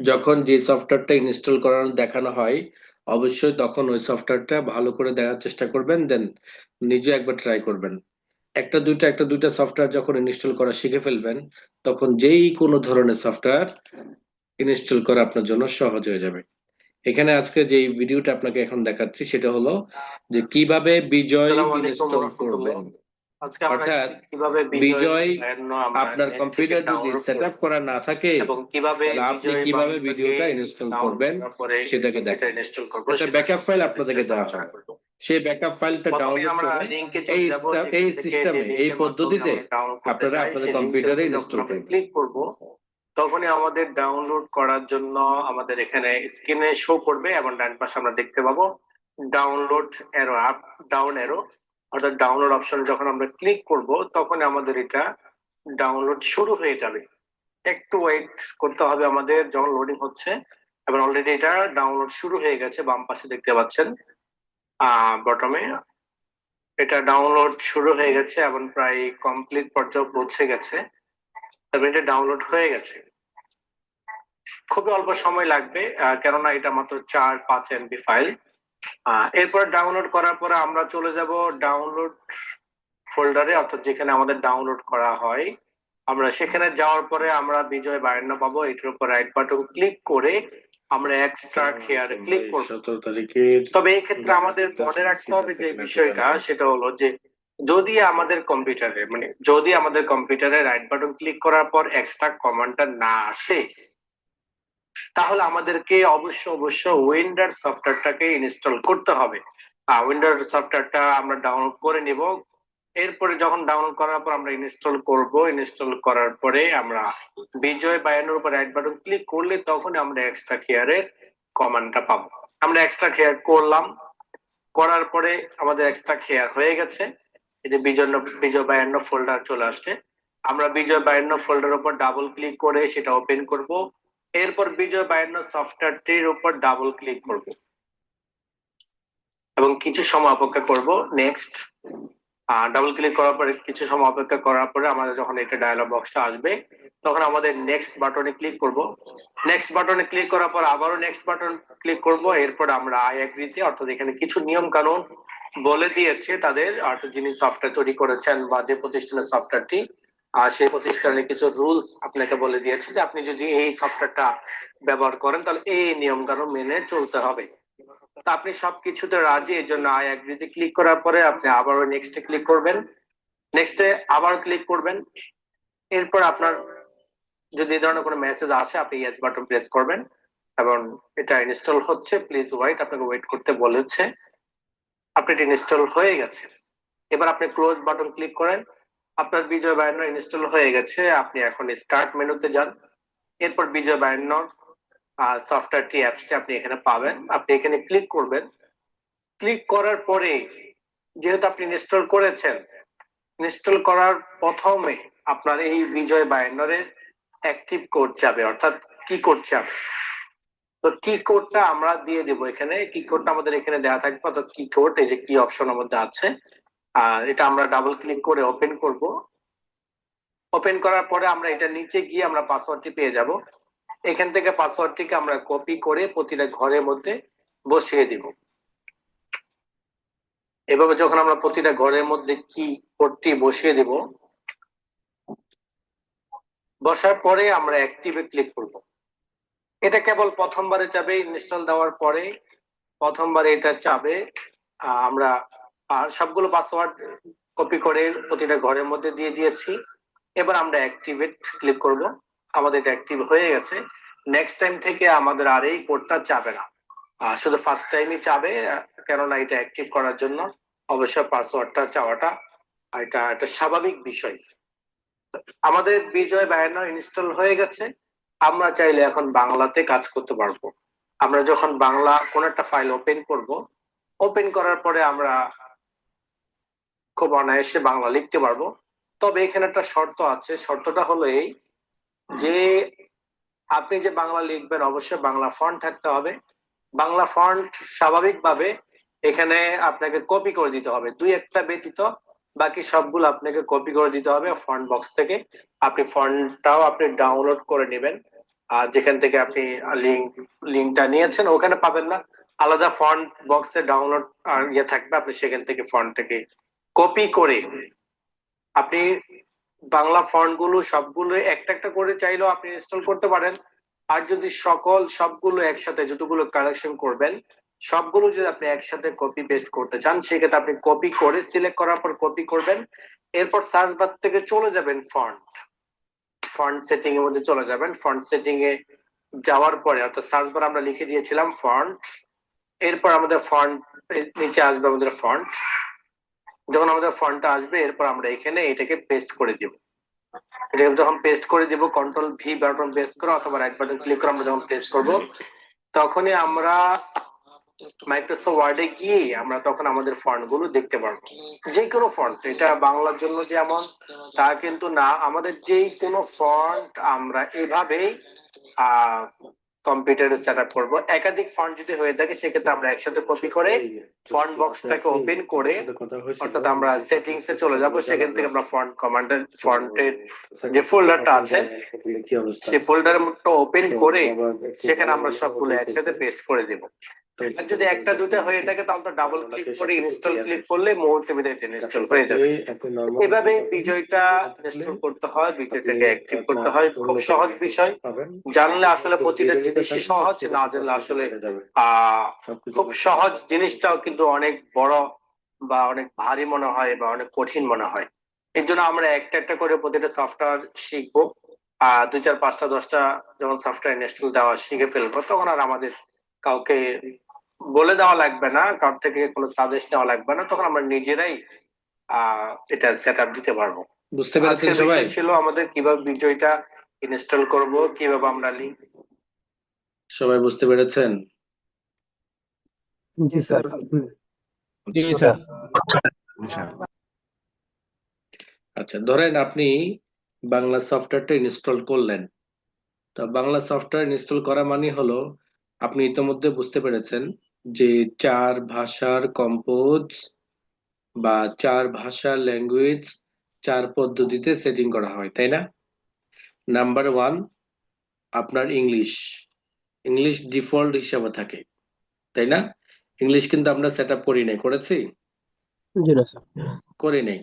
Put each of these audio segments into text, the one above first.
যখন যে সফটওয়্যারটা ইনস্টল করানো দেখানো হয়, অবশ্যই তখন ওই সফটওয়্যারটা ভালো করে দেখার চেষ্টা করবেন, দেন নিজে একবার ট্রাই করবেন। একটা দুইটা সফটওয়্যার যখন ইনস্টল করা শিখে ফেলবেন, তখন যেই কোনো ধরনের সফটওয়্যার ইনস্টল করা আপনার জন্য সহজ হয়ে যাবে। এখানে আজকে যে ভিডিওটা আপনাকে এখন দেখাচ্ছি সেটা হলো যে কিভাবে বিজয় আসসালামু আলাইকুম ইনস্টল রহমতুল্লাহ। করবেন। আজকে আমরা অর্থাৎ কিভাবে বিজয় বিজয় এন্ড আমরা আপনার নেট থেকে কম্পিউটার যদি ডাউনলোড সেট আপ করব করা না থাকে, এবং কিভাবে তাহলে আপনি বিজয় কিভাবে বায়ানটাকে ভিডিওটা ইনস্টল ডাউনলোড করবেন করার পরে সেটাকে এটা দেখেন। ইনস্টল করব একটা সেটা ব্যাকআপ ফাইল সম্পর্কে আপনাদেরকে বিস্তারিত দেওয়া আলোচনা হয়, করব। সেই ব্যাকআপ ফাইলটা প্রথমে ডাউনলোড আমরা করে লিংকে চলে যাব, যেখান এই থেকে যে সিস্টেমে এই লিংকের মাধ্যমে পদ্ধতিতে আমরা ডাউনলোড করতে আপনারা চাই আপনাদের সেই লিংকের কম্পিউটারে উপর যখন ইনস্টল আমরা করবেন। ক্লিক করব তখনই আমাদের ডাউনলোড করার জন্য আমাদের এখানে স্ক্রিনে শো করবে এবং ডান পাশে আমরা দেখতে পাবো ডাউনলোড এরো, আপ ডাউন এরো। অর্থাৎ ডাউনলোড অপশন যখন আমরা ক্লিক করব তখন আমাদের এটা ডাউনলোড শুরু হয়ে যাবে। একটু ওয়েট করতে হবে আমাদের যখন লোডিং হচ্ছে। এবং অলরেডি এটা ডাউনলোড শুরু হয়ে গেছে, বাম পাশে দেখতে পাচ্ছেন বটমে এটা ডাউনলোড শুরু হয়ে গেছে এবং প্রায় কমপ্লিট পর্যায়ে পৌঁছে গেছে। তবে এটা ডাউনলোড হয়ে গেছে, খুবই অল্প সময় লাগবে, কেননা এটা মাত্র 4-5 MB ফাইল। এরপর ডাউনলোড করার পরে আমরা চলে যাব ডাউনলোড ফোল্ডারে, অর্থাৎ যেখানে আমাদের ডাউনলোড করা হয়। আমরা সেখানে যাওয়ার পরে আমরা বিজয় বায়ান্ন পাবো, এটার উপর রাইট বাটন ক্লিক করে আমরা এক্সট্রাক্ট হেয়ারে ক্লিক করব। 17 তারিখের তবে এই ক্ষেত্রে আমাদের মনে রাখতে হবে যে বিষয়টা, সেটা হলো যে যদি আমাদের কম্পিউটারে রাইট বাটন ক্লিক করার পর এক্সট্রাক্ট কমান্ডটা না আসে, তাহলে আমাদেরকে অবশ্য উইন্ডোজ সফটওয়্যারটাকে ইনস্টল করতে হবে। উইন্ডোজ সফটওয়্যারটা আমরা ডাউনলোড করে নিব। এরপরে যখন ডাউনলোড করার পর আমরা ইনস্টল করব, ইনস্টল করার পরে আমরা বিজয় বায়ানোর উপর রাইট বাটন ক্লিক করলে তখন আমরা এক্সট্রা কেয়ারের কমান্ডটা পাবো। আমরা এক্সট্রা কেয়ার করলাম, করার পরে আমাদের এক্সট্রা কেয়ার হয়ে গেছে। এই যে বিজয় বায়ান্ন ফোল্ডার চলে আসছে। আমরা বিজয় বায়ান্ন ফোল্ডার উপর ডাবল ক্লিক করে সেটা ওপেন করব। এরপর বিজয় বায়ান্ন সফটওয়্যারটির উপর ডাবল ক্লিক করব এবং কিছু সময় অপেক্ষা করব। নেক্সট ডাবল ক্লিক করার পরে কিছু সময় অপেক্ষা করার পরে আমাদের যখন এটা ডায়লগ বক্সটা আসবে তখন আমাদের নেক্সট বাটনে ক্লিক করব। নেক্সট বাটনে ক্লিক করার পর আবারও নেক্সট বাটন ক্লিক করব। এরপর আমরা আই এগ্রিতে, অর্থাৎ এখানে কিছু নিয়ম কানুন বলে দিয়েছে তাদের, অর্থাৎ যিনি সফটওয়্যার তৈরি করেছেন বা যে প্রতিষ্ঠানের সফটওয়্যারটি, আর সেই প্রতিষ্ঠানের কিছু রুলস আপনাকে বলে দিয়েছে যে আপনি যদি এই সফটওয়্যারটা ব্যবহার করেন তাহলে এই নিয়ম কানুন মেনে চলতে হবে। তা আপনি সবকিছুতে রাজি, এই জন্য আই এগ্রিতে ক্লিক করার পরে আপনি আবারও নেক্সটে ক্লিক করবেন, নেক্সটে আবার ক্লিক করবেন। এরপর আপনার যদি এই ধরনের কোনো মেসেজ আসে আপনি ইয়েস বাটন প্রেস করবেন এবং এটা ইনস্টল হচ্ছে, প্লিজ ওয়েট, আপনাকে ওয়েট করতে বলেছে। আপনার ইনস্টল হয়ে গেছে। এবার আপনি ক্লোজ বাটন ক্লিক করেন, আপনার বিজয় বায়ান্ন ইনস্টল হয়ে গেছে। আপনি এখন স্টার্ট মেনুতে যান। এরপর বিজয় বায়ান্ন সফটওয়্যারটি অ্যাপসটি আপনি এখানে পাবেন, আপনি এখানে ক্লিক করবেন। ক্লিক করার পরে যেহেতু আপনি ইনস্টল করেছেন, ইনস্টল করার প্রথমে আপনার এই বিজয় বায়ান্নরের অ্যাক্টিভ কোড যাবে, অর্থাৎ কি কোড যাবে। তো কি কোডটা আমরা দিয়ে দেব এখানে, কি কোডটা আমাদের এখানে দেওয়া থাকবে, অর্থাৎ কি কোড, এই যে কি অপশন মধ্যে আছে, এটা আমরা ডাবল ক্লিক করে ওপেন করব। ওপেন করার পরে আমরা এটা নিচে গিয়ে আমরা পাসওয়ার্ডটি পেয়ে যাব। এখান থেকে পাসওয়ার্ডটিকে আমরা কপি করে প্রতিটা ঘরের মধ্যে বসিয়ে দিব। এভাবে যখন আমরা প্রতিটা ঘরের মধ্যে কি কোডটি বসিয়ে দিব, বসার পরে আমরা অ্যাক্টিভে ক্লিক করব। এটা কেবল প্রথমবারে চাবে, ইনস্টল দেওয়ার পরে প্রথমবারে এটা চাবে। আমরা সবগুলো পাসওয়ার্ড কপি করে প্রতিটা ঘরের মধ্যে দিয়ে দিয়েছি। এবার আমরা অ্যাক্টিভেট ক্লিক করব। আমাদের এটা অ্যাক্টিভ হয়ে গেছে। নেক্সট টাইম থেকে আমাদের আর এই কোডটা চাবে না, শুধু ফার্স্ট টাইমই চাবে, কেননা এটা অ্যাক্টিভ করার জন্য অবশ্য পাসওয়ার্ডটা চাওয়াটা এটা একটা স্বাভাবিক বিষয়। আমাদের বিজয় বায়ান্ন ইনস্টল হয়ে গেছে। আমরা চাইলে এখন বাংলাতে কাজ করতে পারবো। আমরা যখন বাংলা কোন একটা ফাইল ওপেন করব, ওপেন করার পরে আমরা খুব অনায়াসে বাংলা লিখতে পারবো। তবে এখানে একটা শর্ত আছে, শর্তটা হলো এই যে আপনি যে বাংলা লিখবেন অবশ্যই বাংলা ফন্ট থাকতে হবে। বাংলা ফন্ট স্বাভাবিকভাবে এখানে আপনাকে কপি করে দিতে হবে, দুই একটা ব্যতীত বাকি সবগুলো আপনাকে কপি করে দিতে হবে ফন্ট বক্স থেকে। আপনি ফন্টটাও আপনি ডাউনলোড করে নেবেন। যেখান থেকে আপনি লিঙ্কটা নিয়েছেন ওখানে পাবেন না, আলাদা ফন্ট বক্সে ডাউনলোড আর থাকবে, আপনি সেখান থেকে ফন্টটাকে কপি করে আপনি বাংলা ফন্ট গুলো সবগুলো একটা একটা করে চাইলেও আপনি ইনস্টল করতে পারেন। আর যদি সবগুলো একসাথে যতগুলো কালেকশন করবেন সবগুলো যদি আপনি একসাথে কপি পেস্ট করতে চান, সেক্ষেত্রে আপনি কপি করে সিলেক্ট করার পর কপি করবেন, এরপর সার্চ বার থেকে চলে যাবেন ফন্ট সেটিং এর মধ্যে চলে যাবেন। ফন্ট সেটিং এ যাওয়ার পরে অর্থাৎ সার্চ বার আমরা লিখে দিয়েছিলাম ফন্ট, এরপর আমাদের ফন্ট নিচে আসবে আমাদের ফন্ট। যখন আমাদের ফন্টটা আসবে এরপর আমরা এখানে এটাকে পেস্ট করে দিব। এটাকে যখন পেস্ট করে দিব, কন্ট্রোল ভি বাটন প্রেস করে অথবা রাইট বাটন ক্লিক করে আমরা যখন পেস্ট করব, তখনই আমরা মাইক্রোসফট ওয়ার্ডে গিয়ে আমরা তখন আমাদের ফন্ট গুলো দেখতে পারবো। যে কোনো ফন্ট, এটা বাংলার জন্য যেমন তা কিন্তু না, আমাদের যে কোনো ফন্ট আমরা এভাবেই কম্পিউটারে সেট আপ করবো। একাধিক ফন্ট যদি হয়ে থাকে সেক্ষেত্রে আমরা একসাথে কপি করে ফন্ট বক্সটাকে ওপেন করে অর্থাৎ আমরা সেটিংস এ চলে যাব, সেখান থেকে আমরা ফন্ট কমান্ডের ফন্টের যে ফোল্ডারটা আছে সেই ফোল্ডারের মধ্যে ওপেন করে সেখানে আমরা সবগুলো একসাথে পেস্ট করে দেব। আর যদি একটা দুটো হয়ে থাকে তাহলে তো ডাবল ক্লিক করে ইনস্টল ক্লিক করলে মুহূর্তের ভিতরে ইনস্টল হয়ে যাবে। এভাবে বিজয়টা ইনস্টল করতে হয়, বিজয়টাকে অ্যাক্টিভ করতে হয়। খুব সহজ বিষয়, জানলে আসলে প্রতিটা জিনিসই সহজ, না জানলে আসলে খুব সহজ জিনিসটাও কিন্তু অনেক বড় বা অনেক ভারী মনে হয় বা অনেক কঠিন মনে হয়। এর জন্য আমরা একটা একটা করে প্রতিটা সফটওয়্যার শিখবো। 2 4 5 টা 10টা যখন সফটওয়্যার ইনস্টল দেওয়া শিখে ফেলবো, তখন আর আমাদের কাউকে বলে দেওয়া লাগবে না, কারোর থেকে কোনো সাজেস্ট নেওয়া লাগবে না, তখন আমরা নিজেরাই এটা সেট আপ দিতে পারবো। বুঝতে পেরেছেন আজকের সবাই? বিষয় ছিল আমাদের কিভাবে বিজয়টা ইনস্টল করব, কিভাবে আমরা লিঙ্ক। সবাই বুঝতে পেরেছেন? জি স্যার। জি স্যার। আচ্ছা, ধরেন আপনি বাংলা সফটওয়্যারটা ইনস্টল করলেন। তো বাংলা সফটওয়্যার ইনস্টল করা মানে হলো আপনি ইতিমধ্যে বুঝতে পেরেছেন যে 4 ভাষার কম্পোজ বা 4 ভাষার ল্যাঙ্গুয়েজ 4 পদ্ধতিতে সেটিং করা হয়, তাই না? নাম্বার 1 আপনার ইংলিশ ডিফল্ট হিসাবে থাকে, তাই না? ইংলিশ কিন্তু আমরা সেট আপ করি নাই, করেছি? জি না স্যার। করি নাই,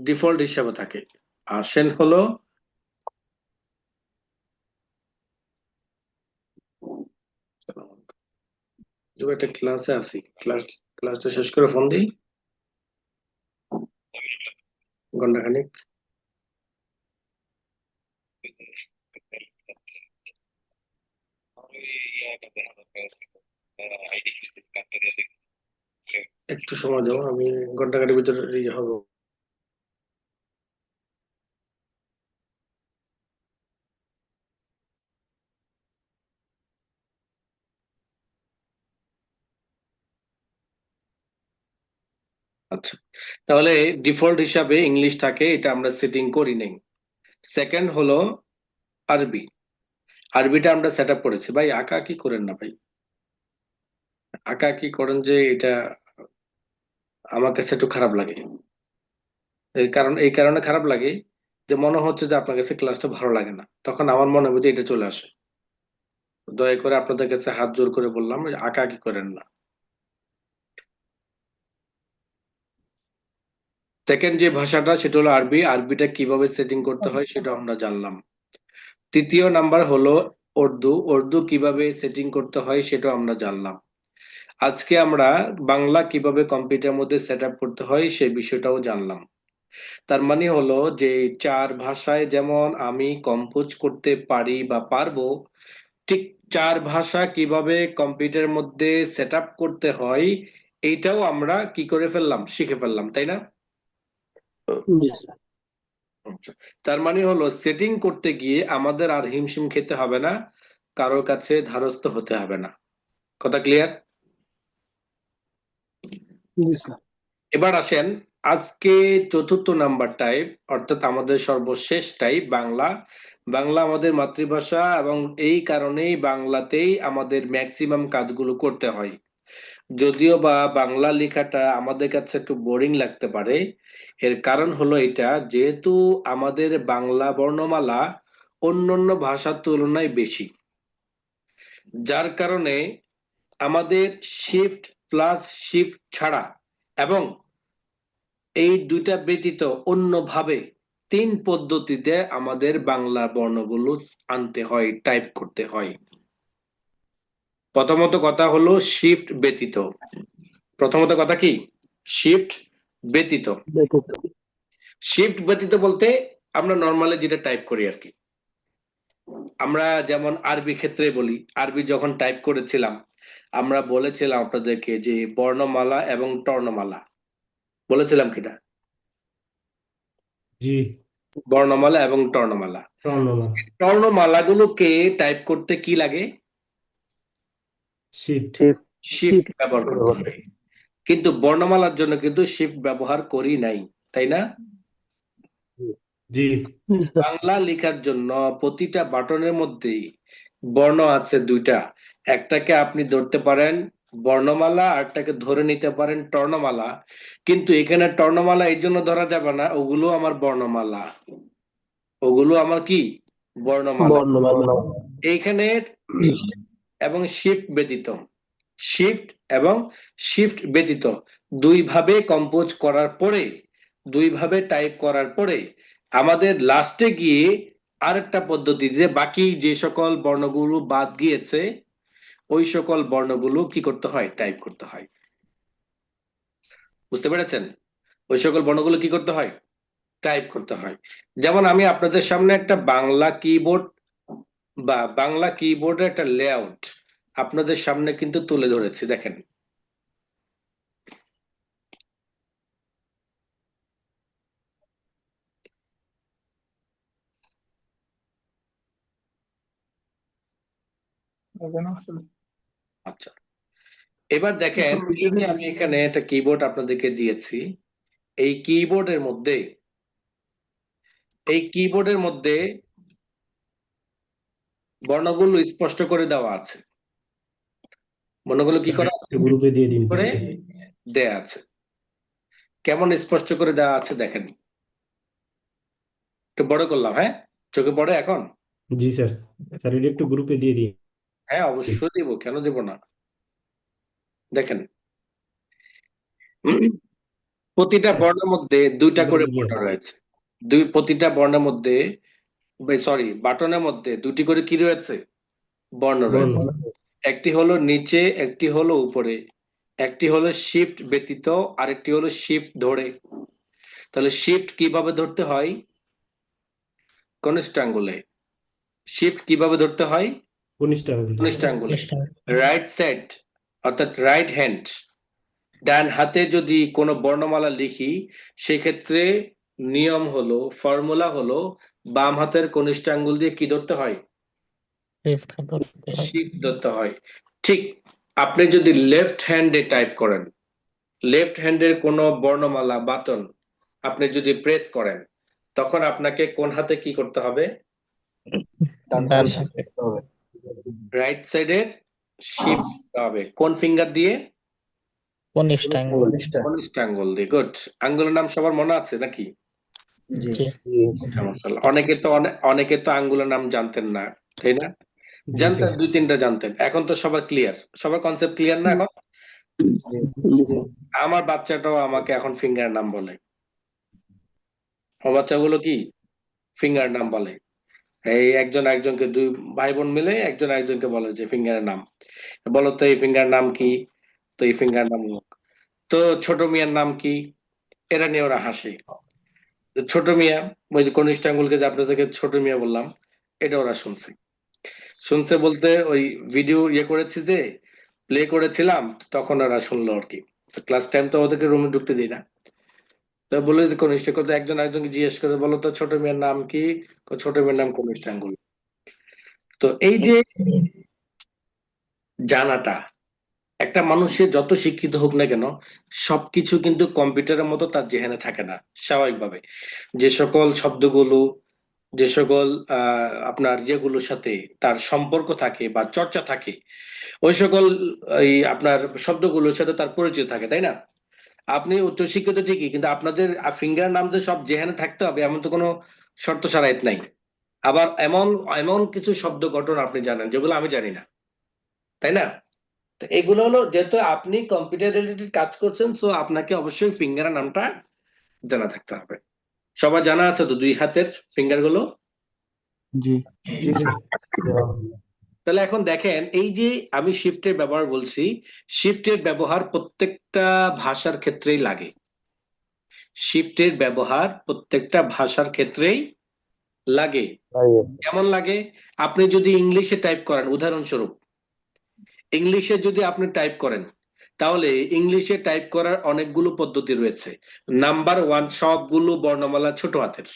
ডিফল্ট হিসাবে থাকে। আসেন হলো একটা ক্লাসে আছি, ক্লাসটা শেষ করে ফোন দিই, ঘন্টাখানিক। একটু সময় দাও, আমি ঘন্টাখানির ভিতরে ইয়ে হবো। আচ্ছা, তাহলে ডিফল্ট হিসাবে ইংলিশ থাকে, এটা আমরা সেটিং করি নাই। সেকেন্ড হলো আরবি, আরবিটা আমরা সেট আপ করেছি। ভাই আঁকা কি করেন না ভাই, আঁকা কি করেন যে এটা আমার কাছে একটু খারাপ লাগে। এই কারণে খারাপ লাগে যে মনে হচ্ছে যে আপনার কাছে ক্লাসটা ভালো লাগে না, তখন আমার মনের মধ্যে এটা চলে আসে। দয়া করে আপনাদের কাছে হাত জোর করে বললাম, আঁকা কি করেন না। সেকেন্ড যে ভাষাটা সেটা হলো আরবি, আরবিটা কিভাবে সেটিং করতে হয় সেটা আমরা জানলাম। তৃতীয় নাম্বার হলো উর্দু কিভাবে সেটিং করতে হয় সেটা আমরা জানলাম। আজকে আমরা বাংলা কিভাবে কম্পিউটারের মধ্যে সেট আপ করতে হয় সেই বিষয়টাও জানলাম। তার মানে হলো যে 4 ভাষায় যেমন আমি কম্পোজ করতে পারি বা পারবো, ঠিক 4 ভাষা কিভাবে কম্পিউটারের মধ্যে সেট আপ করতে হয় এইটাও আমরা কি করে ফেললাম, শিখে ফেললাম, তাই না? জি স্যার। আচ্ছা, তার মানে হলো সেটিং করতে গিয়ে আমাদের আর হিমশিম খেতে হবে না, কারোর কাছে ধারস্থ হতে হবে না। কথা ক্লিয়ার? জি স্যার। এবার আসেন আজকে চতুর্থ নাম্বার টাইপ, অর্থাৎ আমাদের সর্বশেষ টাইপ বাংলা। বাংলা আমাদের মাতৃভাষা এবং এই কারণেই বাংলাতেই আমাদের ম্যাক্সিমাম কাজগুলো করতে হয়। যদিও বা বাংলা লেখাটা আমাদের কাছে একটু বোরিং লাগতে পারে, এর কারণ হলো এটা, যেহেতু আমাদের বাংলা বর্ণমালা অন্যান্য ভাষার তুলনায় বেশি, যার কারণে আমাদের শিফট প্লাস শিফট ছাড়া এবং এই দুইটা ব্যতীত অন্যভাবে 3 পদ্ধতিতে আমাদের বাংলা বর্ণগুলো আনতে হয়, টাইপ করতে হয়। প্রথমত কথা হলো শিফট ব্যতীত। প্রথমত কথা কি? শিফট ব্যতীত। ব্যতীত। শিফট ব্যতীত বলতে আমরা নর্মালি যেটা টাইপ করি আর কি। আমরা যেমন আরবি ক্ষেত্রে বলি, আরবি যখন টাইপ করেছিলাম আমরা বলেছিলাম আপনাদেরকে যে বর্ণমালা এবং টর্ণমালা, বলেছিলাম কিনা? জি, বর্ণমালা এবং টর্ণমালা। টর্নমালা, টর্ণমালাগুলোকে টাইপ করতে কি লাগে? শিফট, শিফট ব্যবহার করতে হয়। কিন্তু বর্ণমালার জন্য কিন্তু শিফট ব্যবহার করি নাই, তাই না? জি, জি স্যার। বাংলা লেখার জন্য প্রতিটা বাটনের মধ্যেই বর্ণ আছে দুইটা, একটাকে আপনি ধরতে পারেন বর্ণমালা, আরটাকে ধরে নিতে পারেন টর্ণমালা। কিন্তু এখানে টর্ণমালা এই জন্য ধরা যাবে না, ওগুলো আমার বর্ণমালা, ওগুলো আমার কি? বর্ণমালা। বর্ণমালা। এইখানে এবং শিফট ব্যতীত, শিফট এবং শিফট ব্যতীত দুইভাবে কম্পোজ করার পরে, দুইভাবে টাইপ করার পরে আমাদের লাস্টে গিয়ে আরেকটা পদ্ধতিতে বাকি যে সকল বর্ণগুলো বাদ গিয়েছে ওই সকল বর্ণগুলো কি করতে হয়? টাইপ করতে হয়। বুঝতে পেরেছেন? ওই সকল বর্ণগুলো কি করতে হয়? টাইপ করতে হয়। যেমন আমি আপনাদের সামনে একটা বাংলা কিবোর্ড বা বাংলা কিবোর্ডের একটা লেআউট আপনাদের সামনে কিন্তু তুলে ধরেছি, দেখেন। আচ্ছা, এবার দেখেন এই যে আমি এখানে একটা কিবোর্ড আপনাদেরকে দিয়েছি, এই কিবোর্ডের মধ্যে, এই কিবোর্ডের মধ্যে বর্ণগুলো স্পষ্ট করে দেওয়া আছে। বর্ণগুলো কি করা আছে? গ্রুপে দিয়ে দিন করে কিন্তু। দেয়া আছে। কেমন স্পষ্ট করে দেওয়া আছে দেখেন। একটু বড় করলাম, হ্যাঁ? চোখে পড়ে এখন? জি স্যার, স্যার এটা একটু গ্রুপে দিয়ে দিন। হ্যাঁ অবশ্যই দিব, কেন দেব না? দেখেন, প্রতিটা বর্ণের মধ্যে দুইটা একদম করে clear। বর্ণ রয়েছে। প্রতিটা বর্ণের মধ্যে, সরি, বাটনের মধ্যে দুটি করে কি রয়েছে? বর্ণ বর্ণ, রয়েছে। একটি হলো নিচে, একটি হলো উপরে, একটি হলো শিফট ব্যতীত, আরেকটি হলো শিফট ধরে। তাহলে শিফট কিভাবে ধরতে হয়? কনিষ্ঠ আঙ্গুলে। শিফট কিভাবে ধরতে হয়? কনিষ্ঠ আঙ্গুল। কনিষ্ঠ আঙ্গুলে। রাইট সাইড অর্থাৎ রাইট হ্যান্ড, ডান হাতে যদি কোনো বর্ণমালা লিখি সেক্ষেত্রে নিয়ম হলো, ফর্মুলা হলো বাম হাতের কনিষ্ঠ আঙ্গুল দিয়ে কি ধরতে হয়? শিফট ধরতে হয়। ঠিক আপনি যদি লেফট হ্যান্ডে টাইপ করেন, লেফট হ্যান্ডের কোনো বর্ণমালা বাটন আপনি যদি প্রেস করেন তখন আপনাকে কোন হাতে কি করতে হবে? রাইট সাইডের শিফট করতে হবে। কোন ফিঙ্গার দিয়ে? কনিষ্ঠ আঙ্গুল দিয়ে। গুড। আঙ্গুলের নাম সবার মনে আছে নাকি? সমস্যা নেই। অনেকে তো আঙ্গুলের নাম জানতেন না, তাই না? জি জানতেন, স্যার, 2-3টা জানতেন, এখন তো সবার ক্লিয়ার, সবার কনসেপ্ট ক্লিয়ার না এখন? জি স্যার। আমার বাচ্চাটাও আমাকে এখন ফিঙ্গার নাম বলে। ও বাচ্চাগুলো কি ফিঙ্গার নাম বলে। এই একজন একজনকে, দুই ভাই বোন মিলে একজন একজনকে বলে যে ফিঙ্গারের নাম, বলো তো এই ফিঙ্গার নাম কি? তো এই ফিঙ্গার নাম হোক। তো ছোট মিয়ার নাম কি? এরা নিয়ে ওরা হাসে। তো ছোট মিয়া, ওই যে কনিষ্ঠ আঙ্গুলকে যে আপনাদেরকে ছোট মিয়া বললাম, এটা ওরা শুনছে। শুনতে বলতে ওই ভিডিও করেছি যে প্লে করেছিলাম, তখন ওরা শুনলো আর কি। ক্লাস টাইম তো ওদেরকে রুমে ঢুকতে দিই না। তো বলে যে কনিষ্ঠ, কথা একজন একজনকে জিজ্ঞেস করে বলো তো ছোট মেয়ের নাম কি? ছোট মেয়ের নাম কনিষ্ঠ আঙ্গুল। তো এই যে জানাটা, একটা মানুষের যত শিক্ষিত হোক না কেন সবকিছু কিন্তু কম্পিউটারের মতো তার জেহেনে থাকে না স্বাভাবিকভাবে। যে সকল শব্দগুলো, যে সকল আপনার যেগুলোর সাথে তার সম্পর্ক থাকে বা চর্চা থাকে, ওই সকল এই আপনার শব্দগুলোর সাথে তার পরিচয় থাকে, তাই না? আপনি উচ্চশিক্ষিত ঠিকই, কিন্তু আপনাদের ফিঙ্গার নাম যে সব জেহেনে থাকতে হবে এমন তো কোনো শর্ত শারাইত নাই। আবার এমন এমন কিছু শব্দ গঠন আপনি জানেন যেগুলো আমি জানি না, তাই না? তো এগুলো হলো, যেহেতু আপনি কম্পিউটার রিলেটেড কাজ করছেন, সো আপনাকে অবশ্যই ফিঙ্গার নামটা জানা থাকতে হবে। সবার জানা আছে তো 2 হাতের ফিঙ্গার গুলো? জি জি স্যার। তাহলে এখন দেখেন, এই যে আমি শিফটের ব্যবহার বলছি, শিফটের ব্যবহার প্রত্যেকটা ভাষার ক্ষেত্রেই লাগে। শিফটের ব্যবহার প্রত্যেকটা ভাষার ক্ষেত্রেই লাগে। কেমন লাগে? আপনি যদি ইংলিশে টাইপ করেন, উদাহরণস্বরূপ ইংলিশে যদি আপনি টাইপ করেন, তাহলে ইংলিশে টাইপ করার অনেকগুলো পদ্ধতি রয়েছে। নাম্বার 1, সবগুলো বর্ণমালা ছোট হাতের।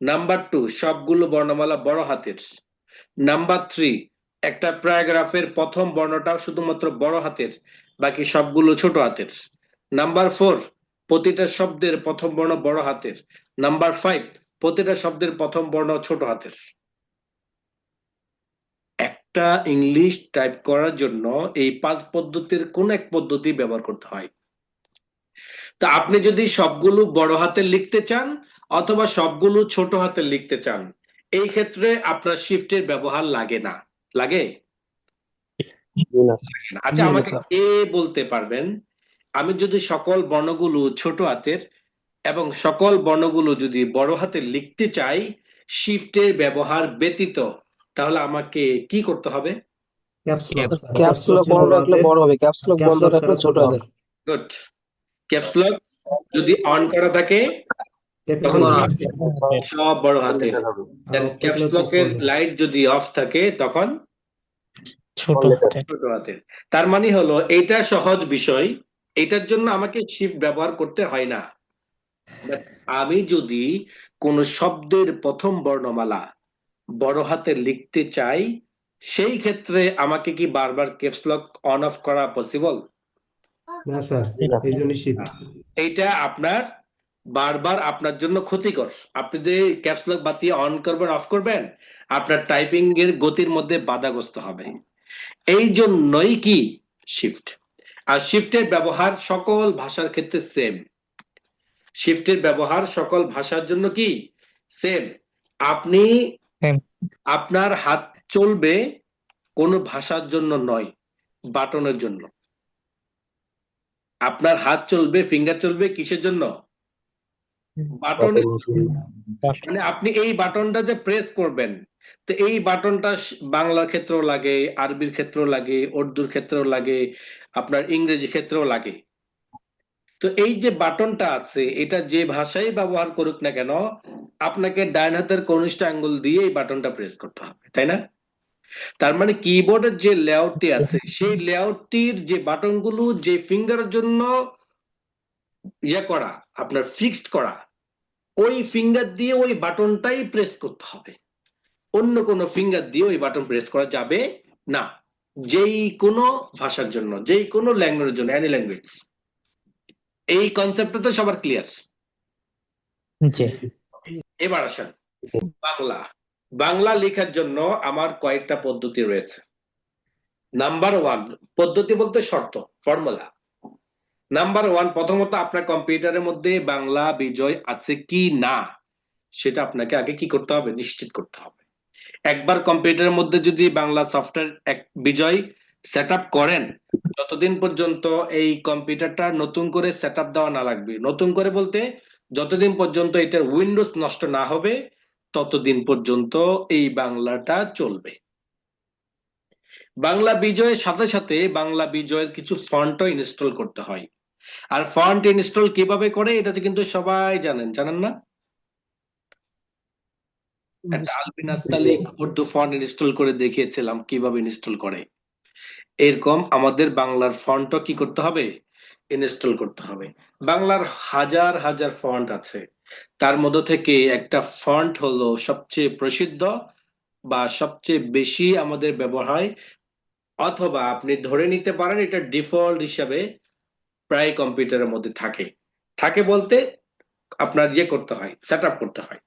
নাম্বার 2, সবগুলো বর্ণমালা বড় হাতের। নাম্বার 3, একটা প্যারাগ্রাফের প্রথম বর্ণটা শুধুমাত্র বড় হাতের, বাকি সবগুলো ছোট হাতের। নাম্বার 4, প্রতিটা শব্দের প্রথম বর্ণ বড় হাতের। নাম্বার 5, প্রতিটা শব্দের প্রথম বর্ণ ছোট হাতের। একটা ইংলিশ টাইপ করার জন্য এই 5 পদ্ধতির কোন এক পদ্ধতি ব্যবহার করতে হয়। তা আপনি যদি সবগুলো বড় হাতে লিখতে চান অথবা সবগুলো ছোট হাতে লিখতে চান, এই ক্ষেত্রে আপনার শিফটের ব্যবহার লাগে না। লাগে না? আচ্ছা, আমাকে কে বলতে পারবেন, আমি যদি সকল বর্ণগুলো ছোট হাতের এবং সকল বর্ণগুলো যদি বড় হাতে লিখতে চাই শিফটের ব্যবহার ব্যতীত, তাহলে আমাকে কি করতে হবে? ক্যাপস লক ক্যাপস লক বন্ধ রাখলে বড় হবে, ক্যাপস লক বন্ধ রাখলে ছোট হবে। গুড। ক্যাপস লক যদি অন করা থাকে তখন সব বড় হাতে, দেন ক্যাপস লকের লাইট যদি অফ থাকে তখন ছোট হাতে। তার মানে হলো এইটা সহজ বিষয়, এটার জন্য আমাকে শিফট ব্যবহার করতে হয় না। But আমি যদি কোন শব্দের প্রথম বর্ণমালা বড় হাতে লিখতে চাই, সেই ক্ষেত্রে আমাকে কি বারবার ক্যাপস লক অন অফ করা পসিবল? না স্যার, এই জন্য শিফট। এইটা আপনার বারবার আপনার জন্য ক্ষতিকর। আপনি যে ক্যাপস লক বাতিয়ে অন করবেন অফ করবেন, আপনার টাইপিং এর গতির মধ্যে বাধাগ্রস্ত হবে। এই জন্যই কি শিফট। আর শিফটের ব্যবহার সকল ভাষার ক্ষেত্রে সেম। শিফটের ব্যবহার সকল ভাষার জন্য কি সেম। আপনি আপনার হাত চলবে কোনো ভাষার জন্য নয়, বাটনের জন্য। আপনার হাত চলবে, ফিঙ্গার চলবে কিসের জন্য? বাটনের জন্য। মানে আপনি এই বাটনটা যে প্রেস করবেন, তো এই বাটনটা বাংলার ক্ষেত্রেও লাগে, আরবির ক্ষেত্রেও লাগে, উর্দুর ক্ষেত্রেও লাগে, আপনার ইংরেজি ক্ষেত্রেও লাগে। তো এই যে বাটনটা আছে, এটা যে ভাষায় ব্যবহার করুক না কেন, আপনাকে ডান হাতের কনিষ্ঠ আঙ্গুল দিয়ে এই বাটনটা প্রেস করতে হবে, তাই না? তার মানে কিবোর্ডের যে লেআউটটি আছে, সেই লেআউটটির যে বাটনগুলো যে ফিঙ্গারের জন্য করা, আপনার ফিক্সড করা, ওই ফিঙ্গার দিয়ে ওই বাটনটাই প্রেস করতে হবে। অন্য কোনো ফিঙ্গার দিয়ে ওই বাটন প্রেস করা যাবে না, যেই কোনো ভাষার জন্য, যেই কোনো ল্যাঙ্গুয়েজের জন্য, এনি ল্যাঙ্গুয়েজ। এই কনসেপ্টটা তো সবার ক্লিয়ার? এবার আসেন বাংলা। বাংলা লেখার জন্য আমার কয়েকটা পদ্ধতি রয়েছে। নাম্বার 1, পদ্ধতি বলতে শর্ত, ফর্মুলা। নাম্বার 1, প্রথমত আপনার কম্পিউটারের মধ্যে বাংলা বিজয় আছে কি না সেটা আপনাকে আগে কি করতে হবে? নিশ্চিত করতে হবে। একবার কম্পিউটারের মধ্যে যদি বাংলা সফটওয়্যার বিজয় সেট আপ করেন, যতদিন পর্যন্ত এই কম্পিউটারটা নতুন করে সেট আপ দেওয়া না লাগবে, নতুন করে বলতে যতদিন পর্যন্ত এটার উইন্ডোজ নষ্ট না হবে ততদিন পর্যন্ত এই বাংলাটা চলবে। বাংলা বিজয়ের সাথে সাথে বাংলা বিজয়ের কিছু ফন্টও ইনস্টল করতে হয়। আর ফন্ট ইনস্টল কিভাবে করে এটা কিন্তু সবাই জানেন, জানেন না? একটা আলবিন আস্তালিক উর্দু ফন্ট ইনস্টল করে দেখিয়েছিলাম কিভাবে ইনস্টল করে। এরকম আমাদের বাংলার ফন্টও কি করতে হবে? ইনস্টল করতে হবে। বাংলার হাজার হাজার ফন্ট আছে, তার মধ্যে থেকে একটা ফন্ট হলো সবচেয়ে প্রসিদ্ধ বা সবচেয়ে বেশি আমাদের ব্যবহার হয়, অথবা আপনি ধরে নিতে পারেন এটা ডিফল্ট হিসাবে প্রায় কম্পিউটারের মধ্যে থাকে। থাকে বলতে আপনার করতে হয়, সেট আপ করতে হয়।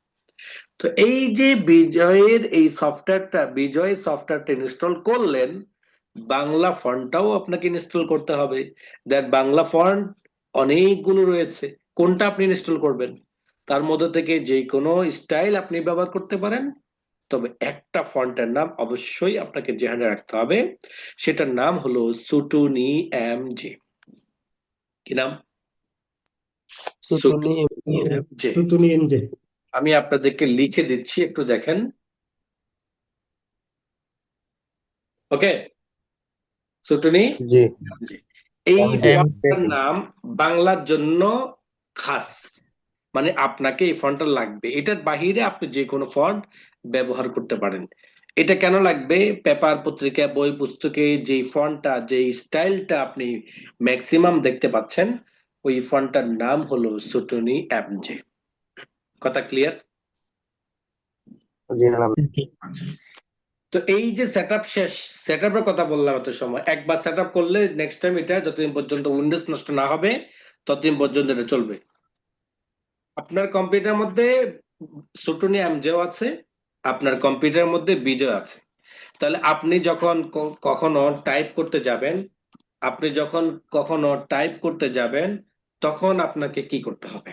তো এই যে বিজয়ের এই সফটওয়্যারটা, বিজয় সফটওয়্যারটা ইনস্টল করলেন, বাংলা ফন্টটাও আপনাকে ইনস্টল করতে হবে। দেন বাংলা ফন্ট অনেকগুলো রয়েছে, কোনটা আপনি ইনস্টল করবেন? তার মধ্যে থেকে যে কোনো স্টাইল আপনি ব্যবহার করতে পারেন, তবে একটা ফন্টের নাম অবশ্যই আপনাকে জেহানে রাখতে হবে, সেটার নাম হলো সুটুনি এমজে। কি নাম? সুটুনি সুটুনি এমজে। তুতুনি এমজে। আমি আপনাদেরকে লিখে দিচ্ছি, একটু দেখেন। ওকে, সুটুনি জি এমজে। এই ফন্টটার নাম বাংলার জন্য খাস, মানে আপনাকে এই ফন্টটা লাগবে, এটার বাহিরে আপনি যে কোনো ফন্ট ব্যবহার করতে পারেন। এটা কেন লাগবে? পেপার, পত্রিকা, বই, পুস্তকে যে ফন্টটা, যে স্টাইলটা আপনি ম্যাক্সিমাম দেখতে পাচ্ছেন, ওই ফন্টটার নাম হলো সুটুনি এমজে। কথা ক্লিয়ার? তো এই যে সেটআপ শেষ, সেটআপের কথা বললাম এত সময়, একবার সেটআপ করলে নেক্সট টাইম এটা যতদিন পর্যন্ত উইন্ডোজ নষ্ট না হবে ততদিন পর্যন্ত এটা চলবে। আপনার কম্পিউটার মধ্যে সুটুনি এমজেও আছে, আপনার কম্পিউটারের মধ্যে বিজয় আছে। তাহলে আপনি যখন কখনো টাইপ করতে যাবেন, আপনি যখন কখনো টাইপ করতে যাবেন, তখন আপনাকে কি করতে হবে?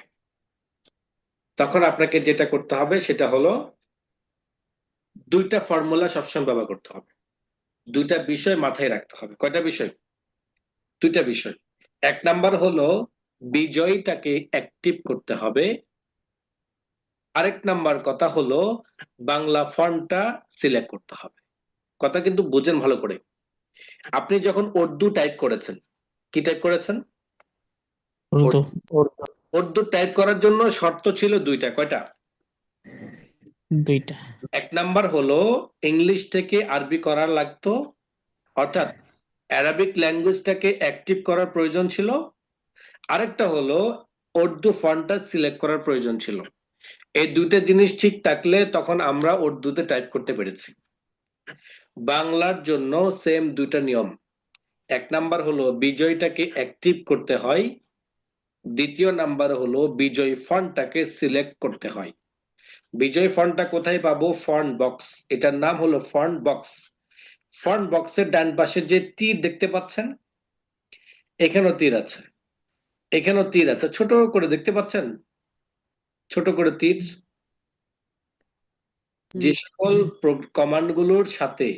তখন আপনাকে যেটা করতে হবে সেটা হলো দুইটা ফর্মুলা সবসময় ব্যবহার করতে হবে, দুইটা বিষয় মাথায় রাখতে হবে। কয়টা বিষয়? দুইটা বিষয়। এক নাম্বার হলো বিজয়টাকে অ্যাক্টিভ করতে হবে, আরেক নাম্বার কথা হলো বাংলা ফন্টটা সিলেক্ট করতে হবে। কথা কিন্তু বুঝেন ভালো করে। আপনি যখন উর্দু টাইপ করেছেন, কি টাইপ করেছেন? উর্দু। উর্দু টাইপ করার জন্য শর্ত ছিল দুইটা। কয়টা? দুইটা। এক নাম্বার হলো ইংলিশ থেকে আরবি করার লাগতো, অর্থাৎ অ্যারাবিক ল্যাঙ্গুয়েজটাকে অ্যাক্টিভ করার প্রয়োজন ছিল। আরেকটা হলো উর্দু ফন্টটা সিলেক্ট করার প্রয়োজন ছিল। এই দুইটা জিনিস ঠিক থাকলে তখন আমরা উর্দুতে টাইপ করতে পেরেছি। বাংলার জন্য সেম দুইটা নিয়ম। এক নাম্বার হলো বিজয়টাকে অ্যাক্টিভ করতে হয়, দ্বিতীয় নাম্বার হলো বিজয় ফন্টটাকে সিলেক্ট করতে হয়। বিজয় ফন্টটা কোথায় পাবো? ফন্ট বক্স, এটার নাম হলো ফন্ট বক্স। ফন্ট বক্সের ডান পাশে যে তীর দেখতে পাচ্ছেন, এখানেও তীর আছে, এখানেও তীর আছে, ছোট করে দেখতে পাচ্ছেন, ছোট করে তীর। যে সকল কমান্ড গুলোর সাথে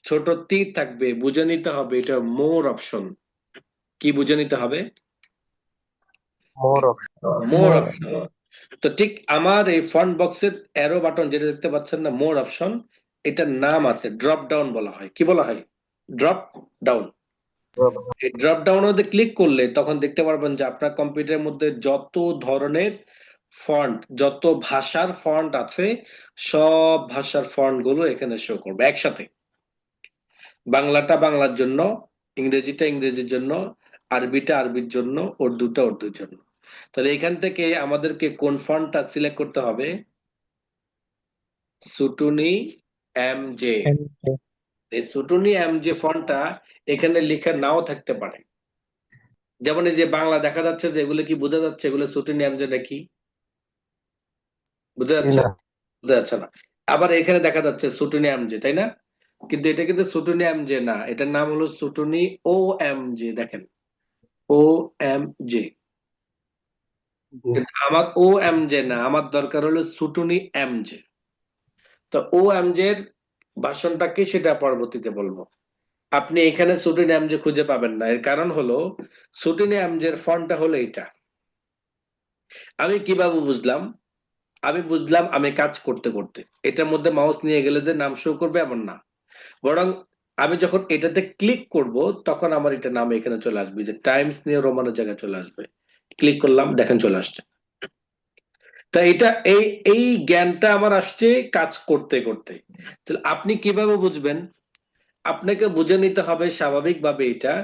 ছোট তীর থাকবে, বুঝে নিতে হবে এটা মোর অপশন। কি বুঝে নিতে হবে? মোর অপশন। তো ঠিক আমার এই ফন্ট বক্সের অ্যারো বাটন যেটা দেখতে পাচ্ছেন না, মোর অপশন, এটার নাম আছে ড্রপ ডাউন বলা হয়। কি বলা হয়? Drop down. এই ড্রপ ডাউন মধ্যে ক্লিক করলে তখন দেখতে পারবেন যে আপনার কম্পিউটারের মধ্যে যত ধরনের ফন্ট, যত ভাষার ফন্ট আছে, সব ভাষার ফন্ট গুলো এখানে শো করবে একসাথে। বাংলাটা বাংলার জন্য, ইংরেজিটা ইংরেজির জন্য, আরবিটা আরবির জন্য, উর্দুটা উর্দুর জন্য। তাহলে এখান থেকে আমাদেরকে কোন ফন্টটা সিলেক্ট করতে হবে? সুটুনি এমজে। এই সুটুনি এমজে ফন্টটা এখানে লেখা নাও থাকতে পারে। যেমন এই যে বাংলা দেখা যাচ্ছে যে এগুলো কি বোঝা যাচ্ছে এগুলো সুটুনি এমজে নাকি? বোঝা যাচ্ছে? বোঝা যাচ্ছে না। আবার এখানে দেখা যাচ্ছে সুটুনি এমজে, তাই না? কিন্তু এটা কিন্তু সুটুনি এমজে না, এটার নাম হলো সুটুনি ও এমজে। দেখেন, ও এমজে। আমার ও এমজে না, আমার দরকার হলো সুটুনি এমজে। তো ও এমজে এর ভাষণটা কি সেটা পরবর্তীতে বলবো। আপনি এখানে সুটুনি এমজে খুঁজে পাবেন না, এর কারণ হলো সুটুনি এমজের ফন্টটা হলো এটা। আমি কিভাবে বুঝলাম? আমি বুঝলাম আমি কাজ করতে করতে, এটার মধ্যে মাউস নিয়ে গেলে যে নাম শো করবে এমন না, বরং আমি যখন এটাতে ক্লিক করব তখন আমার এটা নাম এখানে চলে আসবে, যে টাইমস নিয়ে রোমানের জায়গায় চলে আসবে। ক্লিক করলাম, দেখেন চলে আসছে। তা এটা এই এই জ্ঞানটা আমার আসছে কাজ করতে করতে। তাহলে আপনি কিভাবে বুঝবেন? আপনাকে বুঝে নিতে হবে স্বাভাবিকভাবে এটা,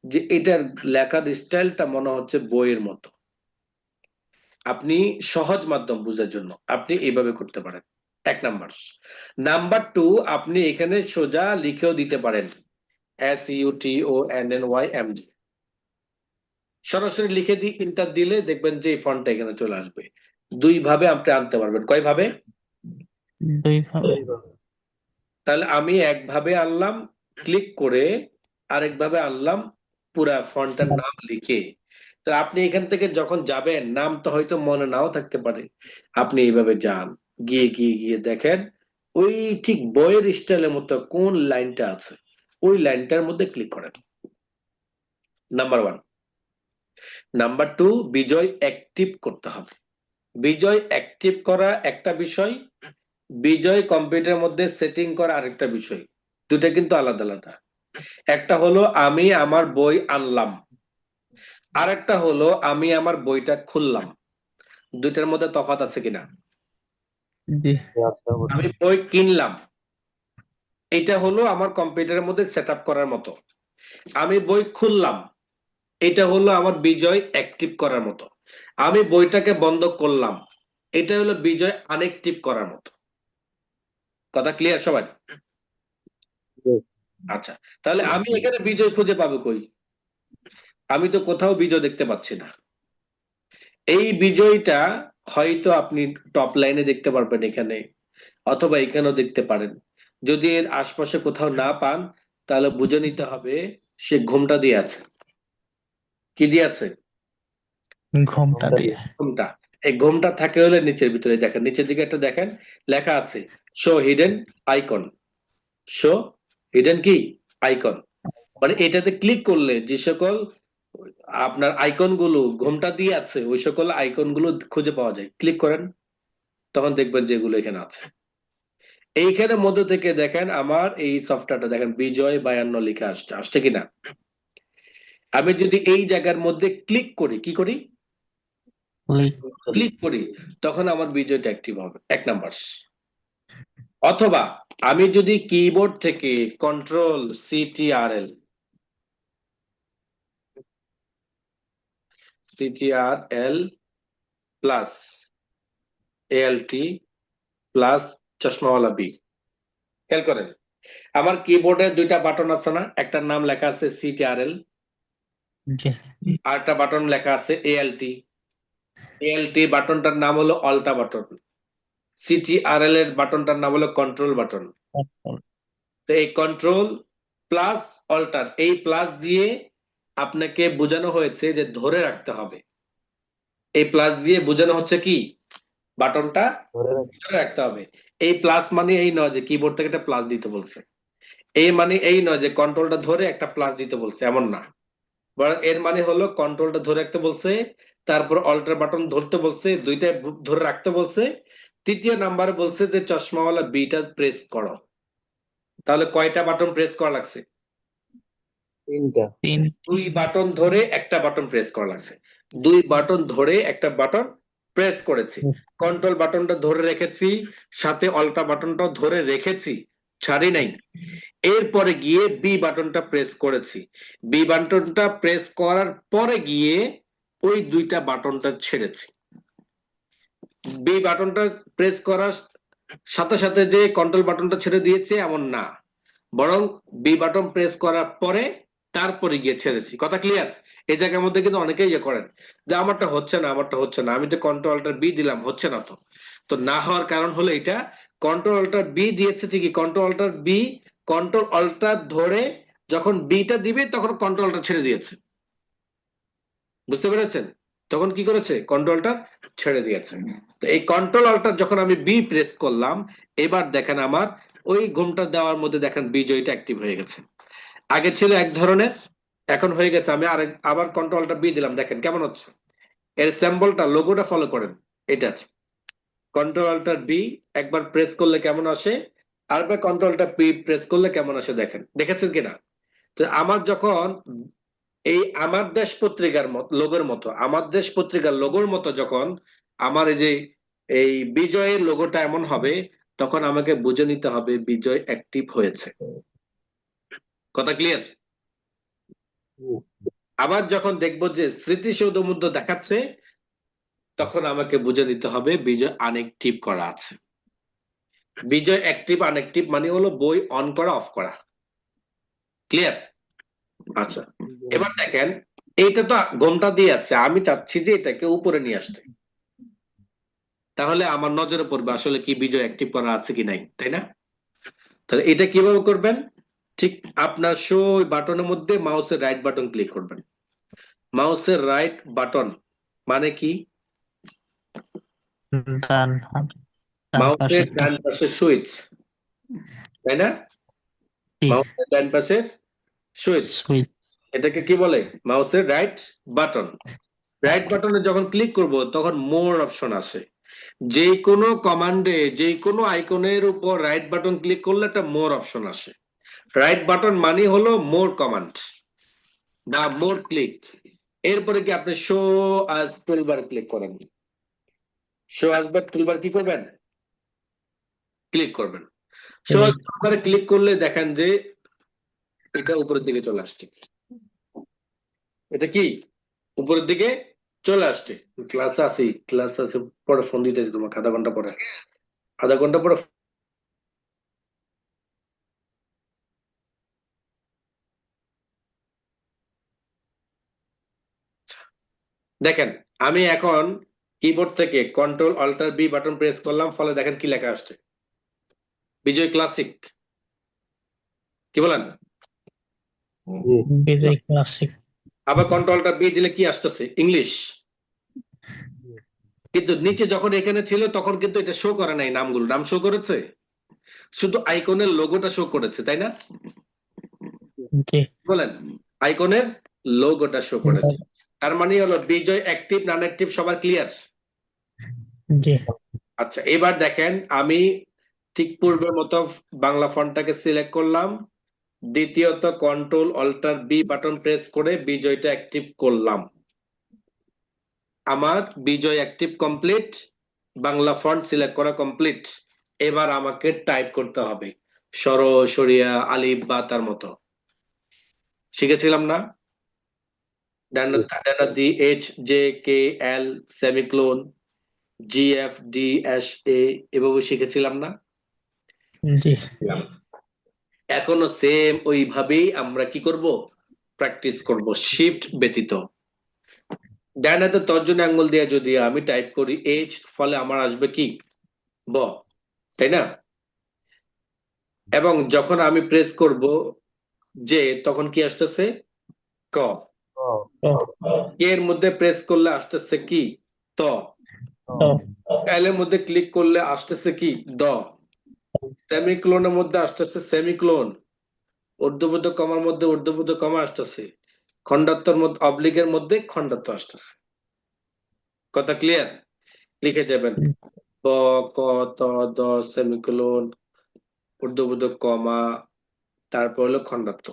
যে এটার লেখার স্টাইলটা মনে হচ্ছে বইয়ের মতো। আপনি সহজ মাধ্যম বুঝার জন্য আপনি এইভাবে করতে পারেন, এক নাম্বার। নাম্বার টু, আপনি এখানে সোজা লিখেও দিতে পারেন SUTONNYMG, সরাসরি লিখে দিয়ে ইন্টার দিলে দেখবেন যে এই ফন্টটা এখানে চলে আসবে। দুই ভাবে আপনি আনতে পারবেন। কয় ভাবে? দুইভাবে। তাহলে আমি একভাবে আনলাম ক্লিক করে, আরেকভাবে আনলাম পুরা ফন্টের নাম লিখে। তো আপনি এখান থেকে যখন যাবেন, নাম তো হয়তো মনে নাও থাকতে পারে, আপনি এইভাবে যান, গিয়ে গিয়ে গিয়ে দেখেন ওই ঠিক বইয়ের স্টাইলের মতো কোন লাইনটা আছে ওই লাইনটার মধ্যে ক্লিক করেন। নাম্বার 1। নাম্বার 2, বিজয় অ্যাক্টিভ করতে হবে। বিজয় অ্যাক্টিভ করা একটা বিষয়, বিজয় কম্পিউটারের মধ্যে সেটিং করা আরেকটা বিষয়, দুটা কিন্তু আলাদা আলাদা। একটা হলো আমি আমার বই আনলাম, আরেকটা হলো আমি আমার বইটা খুললাম। দুইটার মধ্যে তফাৎ আছে কিনা? জি আমি বই কিনলাম, এটা হলো আমার কম্পিউটারের মধ্যে সেট আপ করার মতো। আমি বই খুললাম, এটা হলো আমার বিজয় অ্যাক্টিভ করার মতো। আমি বইটাকে বন্ধ করলাম, এটা হলো বিজয় আনঅ্যাক্টিভ করার মতো। কথা ক্লিয়ার সবাই? আচ্ছা, তাহলে আমি এখানে বিজয় খুঁজে পাবো কই? আমি তো কোথাও বিজয় দেখতে পাচ্ছি না। এই বিজয়টা হয়তো আপনি টপ লাইনে দেখতে পারবেন এখানে, অথবা এখানেও দেখতে পারেন। যদি এর আশপাশে কোথাও না পান তাহলে বুঝে নিতে হবে সে ঘুমটা দিয়ে আছে। কি দিয়ে আছে? ঘুমটা দিয়ে ঘুমটা। এই ঘুমটা থাকে হলে নিচের ভিতরে দেখেন, নিচের দিকে একটা দেখেন লেখা আছে show hidden icon. Show hidden কি আইকন, মানে এটাতে ক্লিক করলে যে সকল আপনার আইকন গুলো ঘুমটা দিয়ে আছে ওই সকল আইকন গুলো খুঁজে পাওয়া যায়। ক্লিক করেন, তখন দেখবেন যেগুলো এখানে আছে। এইখানে মধ্য থেকে দেখেন আমার এই সফটওয়্যারটা দেখেন বিজয় 52 লেখা আসছে, আসছে কিনা? আমি যদি এই জায়গার মধ্যে ক্লিক করি, কি করি? ক্লিক ক্লিক করি, তখন আমার বিজয়টা অ্যাক্টিভ হবে, 1 নাম্বার। অথবা আমি যদি কিবোর্ড থেকে control CTRL plus ALT plus চশমাওয়ালা বি, খেয়াল করেন আমার কিবোর্ডে দুইটা বাটন আছে না? একটার নাম লেখা আছে সিটিআরএল, জি আর একটা বাটন লেখা আছে এএলটি। এএলটি বাটনটার নাম হলো অল্টা বাটন, সিটিআরএল এর বাটনটার নাম হলো কন্ট্রোল বাটন। তো এই কন্ট্রোল প্লাস অল্টার, এই প্লাস দিয়ে আপনাকে বোঝানো হয়েছে যে ধরে রাখতে হবে। এই প্লাস দিয়ে বোঝানো হচ্ছে কি বাটনটা ধরে রাখতে হবে। এই প্লাস মানে এই নয় যে কিবোর্ড থেকে একটা প্লাস দিতে বলছে, এই মানে এই নয় যে কন্ট্রোলটা ধরে একটা প্লাস দিতে বলছে, এমন না। বরং এর মানে হলো কন্ট্রোলটা ধরে রাখতে বলছে, তারপর অল্টার বাটন ধরতে বলছে, দুইটা ধরে রাখতে বলছে, তৃতীয় নাম্বার বলছে যে চশমাওয়ালা বিটা প্রেস করো। তাহলে কয়টা বাটন প্রেস করা লাগছে? 3 দুই বাটন ধরে একটা বাটন প্রেস করা লাগছে। দুই বাটন ধরে একটা বাটন প্রেস করেছি, কন্ট্রোল বাটনটা ধরে রেখেছি, সাথে অল্টা বাটনটাও ধরে রেখেছি, ছাড়ি নাই। এরপরে গিয়ে বি বাটনটা প্রেস করেছি, বি বাটনটা প্রেস করার পরে গিয়ে ওই দুইটা বাটনটা ছেড়েছি। বি বাটনটা প্রেস করার সাথে সাথে যে কন্ট্রোল বাটনটা ছেড়ে দিয়েছে এমন না, বরং বি বাটন প্রেস করার পরে তারপরে গিয়ে ছেড়েছি। কথা ক্লিয়ার? এই জায়গার মধ্যে কিন্তু অনেকেই ইয়ে করেন যে আমারটা হচ্ছে না, আমারটা হচ্ছে না, আমি তো কন্ট্রোল অল্টার বি দিলাম, হচ্ছে না। তো তো না হওয়ার কারণ হলো এটা কন্ট্রোল অল্টার বি দিয়েছে ঠিকই, control alter B, control alter ধরে যখন বিটা দিবে তখন কন্ট্রোল অল্টার ছেড়ে দিয়েছে। বুঝতে পেরেছেন? তখন কি করেছে? কন্ট্রোলটা ছেড়ে দিয়েছে। তো এই কন্ট্রোল অল্টার যখন আমি বি প্রেস করলাম, এবার দেখেন আমার ওই ঘুমটা দেওয়ার মধ্যে দেখেন বিজয়টা অ্যাক্টিভ হয়ে গেছে। আগে ছিল এক ধরনের, এখন হয়ে গেছে। আমি আবার কন্ট্রোলটা বি দিলাম, দেখেন কেমন হচ্ছে। এর সিম্বলটা লোগোটা ফলো করেন এটার, কন্ট্রোলটা বি একবার প্রেস করলে কেমন আসে, আরেকবার কন্ট্রোলটা বি প্রেস করলে কেমন আসে, দেখেন দেখেছেন কিনা? তো আমার যখন এই আমার দেশ পত্রিকার লোগোর মতো, আমার দেশ পত্রিকার লোগোর মতো যখন আমার এই যে এই বিজয়ের লোগোটা এমন হবে, তখন আমাকে বুঝে নিতে হবে বিজয় অ্যাক্টিভ হয়েছে। কথা ক্লিয়ার? আবার যখন দেখবো যে স্মৃতিসৌধ মধ্যে দেখাচ্ছে, তখন আমাকে বুঝে নিতে হবে বিজয় আনএক্টিভ করা আছে। বিজয় অ্যাক্টিভ আনএক্টিভ মানে হলো বই অন করা অফ করা। ক্লিয়ার? আচ্ছা, এবার দেখেন এইটা তো ঘোমটা দিয়ে আছে, আমি চাচ্ছি যে এটাকে উপরে নিয়ে আসতে, তাহলে আমার নজরে পড়বে আসলে কি বিজয় অ্যাক্টিভ করা আছে কি নাই, তাই না? তাহলে এটা কিভাবে করবেন? ঠিক আপনার শো বাটনের মধ্যে মাউসের রাইট বাটন ক্লিক করবেন। মাউসের রাইট বাটন মানে কি? ডান হাত ডান পাশে মাউসের ডান পাশে সুইচ, তাই না? জি মাউসের ডান পাশের সুইচ, সুইচ এটাকে কি বলে? মাউসের রাইট বাটন। রাইট বাটনে যখন ক্লিক করব তখন মোর অপশন আসে। যে কোনো কমান্ডে, যে কোনো আইকনের উপর রাইট বাটন ক্লিক করলে একটা মোর অপশন আসে। রাইট বাটন মানে হলো মোর কমান্ড বা মোর ক্লিক। এরপরে কি আপনি শো আজ টুলবার ক্লিক করেন, শো আজ টুলবার কি করবেন? ক্লিক করবেন। শো আজ টুলবারে ক্লিক করলে দেখেন যে এটা উপরের দিকে চলে আসছে। এটা কি উপরের দিকে চলে আসছে। ক্লাস আছে পরে ফোন দিতেছি তোমাকে আধা ঘন্টা পরে, আধা ঘন্টা পরে। দেখেন আমি এখন কিবোর্ড থেকে control alter B button press করলাম, ফলে দেখেন কি লেখা আসছে, বিজয় ক্লাসিক। কি বলেন? বিজয় ক্লাসিক আবার কন্ট্রোল অল্টার বি দিলে কি আসতেছে? ইংলিশ। কিন্তু নিচে যখন এখানে ছিল তখন কিন্তু এটা শো করে নাই, নামগুলো নাম শো করেছে, শুধু আইকনের লোগোটা শো করেছে, তাই না? জি বলেন, আইকনের লোগোটা শো করেছে। তার মানে হলো বিজয় অ্যাক্টিভ নন অ্যাক্টিভ সবার ক্লিয়ার। জি আচ্ছা এবার দেখেন আমি ঠিক পূর্বের মতো বাংলা ফন্টটাকে সিলেক্ট করলাম, দ্বিতীয়ত control alter B button press করে বিজয়টা অ্যাক্টিভ করলাম। আমার Bijoy active complete, Bangla font select করা কমপ্লিট। এবার আমাকে টাইপ করতে হবে সর সরিয়া আলিফ বা তার মতো। শিখেছিলাম না? ডানা D H J K L semicolon G F D S A, এভাবে শিখেছিলাম না? জি এখনো সেম ওইভাবেই আমরা কি করব? প্র্যাকটিস করব, শিফট ব্যতীত। ডান হাতে তর্জনী আঙ্গুল দিয়ে যদি আমি টাইপ করি এইচ, ফলে আমার আসবে কি? ব, তাই না? এবং যখন আমি প্রেস করব যে, তখন কি আসতেছে? ক। এর মধ্যে প্রেস করলে আসতেছে কি? ত। এল এর মধ্যে ক্লিক করলে আসতেছে কি? দ। সেমিক্লোনের মধ্যে আসতেছে সেমিক্লোন। ঊর্ধ্ববোধ কমার মধ্যে ঊর্ধ্ববোধ কমা আসতেছে। খন্ডাত্মর মধ্যে অবলিগের মধ্যে খন্ডাত্ব আসতেছে। কথা ক্লিয়ার? লিখে যাবেন ব, ক, ত, দ, সেমিকোলন, ঊর্ধ্ববোধ কমা, তারপর হলো খন্ডাত্ব।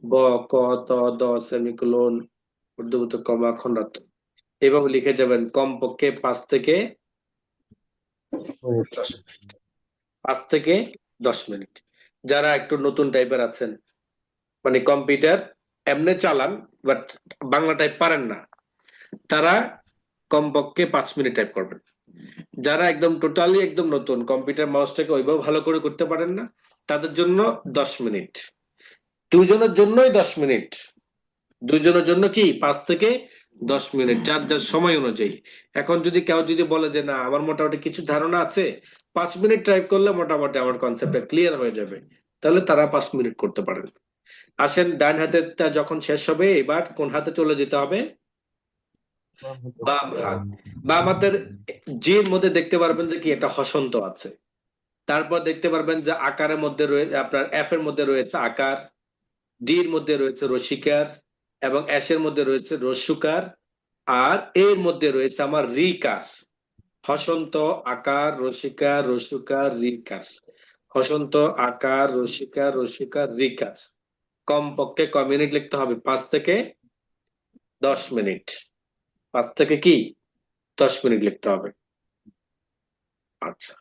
ব, ক, ত, দ, সেমিকোলন, ঊর্ধ্ববোধ কমা, খন্ডাত্ব। এভাবে লিখে যাবেন কমপক্ষে 5 থেকে 10 মিনিট। যারা একটু নতুন টাইপের আছেন, মানে কম্পিউটার এমনি চালান বাট বাংলা টাইপ পারেন না, তারা কমপক্ষে 5 মিনিট টাইপ করবেন। যারা একদম টোটালি একদম নতুন, কম্পিউটার মাউসটাকে ওইভাবে ভালো করে করতে পারেন না, তাদের জন্য 10 মিনিট। দুজনের জন্যই 10 মিনিট। দুজনের জন্য কি 5 থেকে 10 মিনিট, যার যার সময় অনুযায়ী। এখন যদি কেউ যদি বলে যে না আমার মোটামুটি কিছু ধারণা আছে, 5 মিনিট টাইপ করলে মোটামুটি আমার কনসেপ্টটা ক্লিয়ার হয়ে যাবে, তাহলে তারা 5 মিনিট করতে পারেন। আসেন ডান হাতেরটা যখন শেষ হবে, এবার কোন হাতে চলে যেতে হবে? বাম হাত। বাম হাতের জির মধ্যে দেখতে পারবেন যে কি একটা হসন্ত আছে। তারপর দেখতে পারবেন যে আকারের মধ্যে রয়েছে, আপনার এফ এর মধ্যে রয়েছে আকার, ডি এর মধ্যে রয়েছে রসিকার, এবং এস এর মধ্যে রয়েছে রস্যুকার, আর এর মধ্যে রয়েছে আমার রিকার। হসন্ত, আকার, রসিকার, রস্যুকার, রিকার। হসন্ত, আকার, রসিকার, রস্যুকার, রিকার। কমপক্ষে ক মিনিট লিখতে হবে? 5 থেকে 10 মিনিট। 5 থেকে কি 10 মিনিট লিখতে হবে। আচ্ছা,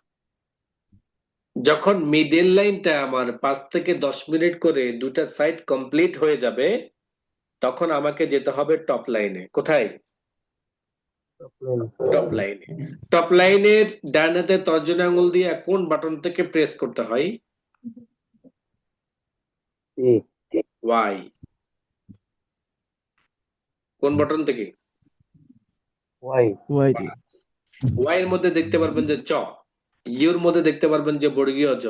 যখন মিডল লাইনটা আমার 5 থেকে 10 মিনিট করে দুটা সাইড কমপ্লিট হয়ে যাবে, তখন আমাকে যেতে হবে টপ লাইনে। কোথায়? টপ লাইনে। টপ লাইনের ডান হাতে তর্জনী আঙ্গুল দিয়ে কোন বাটন থেকে প্রেস করতে হয়? ওয়াই। কোন বাটন থেকে? ওয়াই এর মধ্যে দেখতে পারবেন যে চ, ইউর মধ্যে দেখতে পারবেন যে বর্গীয় জ,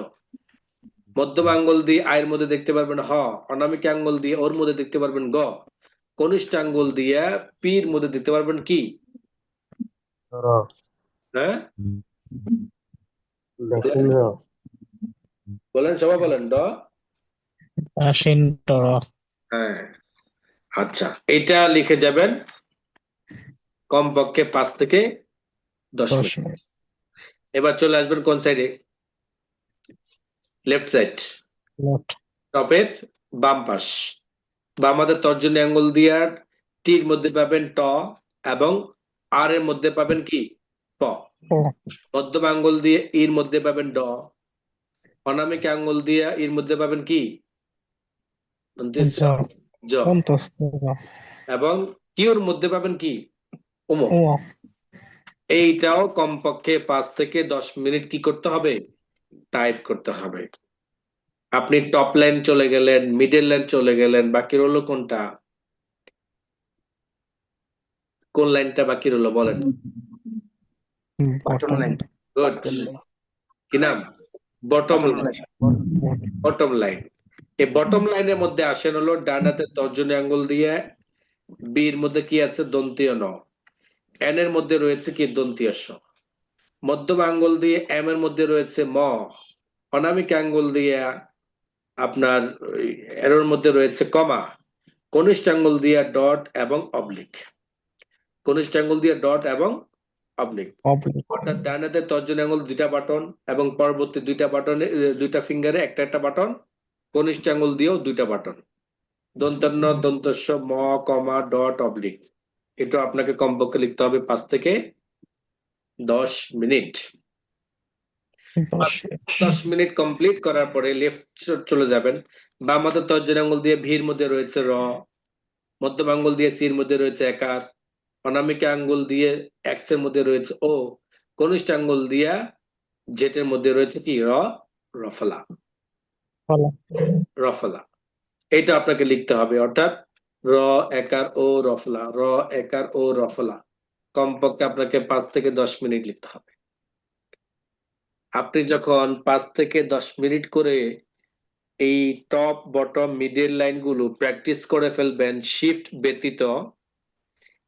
মধ্যম আঙ্গুল দিয়ে আয়ের মধ্যে দেখতে পারবেন হ, অনামিকা আঙ্গুল দিয়ে ওর মধ্যে দেখতে পারবেন গ, কনিষ্ঠ আঙ্গুল দিয়ে পির মধ্যে দেখতে পারবেন কি? হ্যাঁ, বলেন, সবাই বলেন ড। আসিন্তর হ্যাঁ, আচ্ছা, এটা লিখে যাবেন কমপক্ষে 5 থেকে 10 দশ মিনিট। মিনিট এবার চলে আসবেন কোন সাইডে? লেফট সাইড, লেফট টপের বাম পাশ। বামাদের তর্জনী আঙ্গুল দিয়ে টির মধ্যে পাবেন ট এবং আর এর মধ্যে পাবেন কি প। ও মধ্যম আঙ্গুল দিয়ে ইর মধ্যে পাবেন ড। অনামিক আঙ্গুল দিয়ে ইর মধ্যে পাবেন কি জ জ। অন্তস্থ এবং কিউর মধ্যে পাবেন কি উম। ও এইটাও কমপক্ষে 5 থেকে 10 মিনিট কি করতে হবে? টাইপ করতে হবে। আপনি টপ লাইন চলে গেলেন, মিডল লাইন চলে গেলেন, বাকি রইলো কোনটা? কোন লাইনটা বাকি রইলো বলেন? Bottom good. কি নাম? Bottom line. Bottom line. এই বটম লাইনের মধ্যে আসেন হলো ডান হাতের তর্জনী আঙ্গুল দিয়ে বির মধ্যে কি আছে? দন্তীয় ন। এন এর মধ্যে রয়েছে কি? দন্তীয় স। মধ্যম আঙ্গুল দিয়ে এম এর মধ্যে রয়েছে ম। অনামিক আঙ্গুল দিয়ে আপনার এর মধ্যে রয়েছে কমা। কনিষ্ঠ আঙ্গুল দিয়ে ডট এবং অবলিক। কনিষ্ঠ আঙ্গুল দিয়ে ডট এবং অবলিক। অবলিক অর্থাৎ ডান হাতের তর্জনী আঙ্গুল 2টা বাটন এবং পরবর্তী 2টা বাটনে 2টা ফিঙ্গারে একটা একটা বাটন। কনিষ্ঠ আঙ্গুল দিয়েও 2টা বাটন। দন্তন্য দন্তস্ব ম কমা ডট অবলিক। এটা আপনাকে কমপক্ষে লিখতে হবে 5 থেকে 10 মিনিট। 10 মিনিট কমপ্লিট করার পরে লেফট চলে যাবেন। বাম হাতের তর্জনী আঙ্গুল দিয়ে ভির মধ্যে রয়েছে র। মধ্যম আঙ্গুল দিয়ে সির মধ্যে রয়েছে একার। অনামিক আঙ্গুল দিয়ে এক্স এর মধ্যে রয়েছে ও। কনিষ্ঠ আঙ্গুল দিয়া জেটের মধ্যে রয়েছে কি? র। রফলা। ফলা রফলা। এটা আপনাকে লিখতে হবে, অর্থাৎ র একার ও রফলা, র একার ও রফলা। কমপক্ষে আপনাকে 5 থেকে 10 মিনিট লিখতে হবে। আপনি যখন 5 থেকে 10 মিনিট করে এই টপ বটম মিডল লাইন গুলো প্র্যাকটিস করে ফেলবেন শিফট ব্যতীত,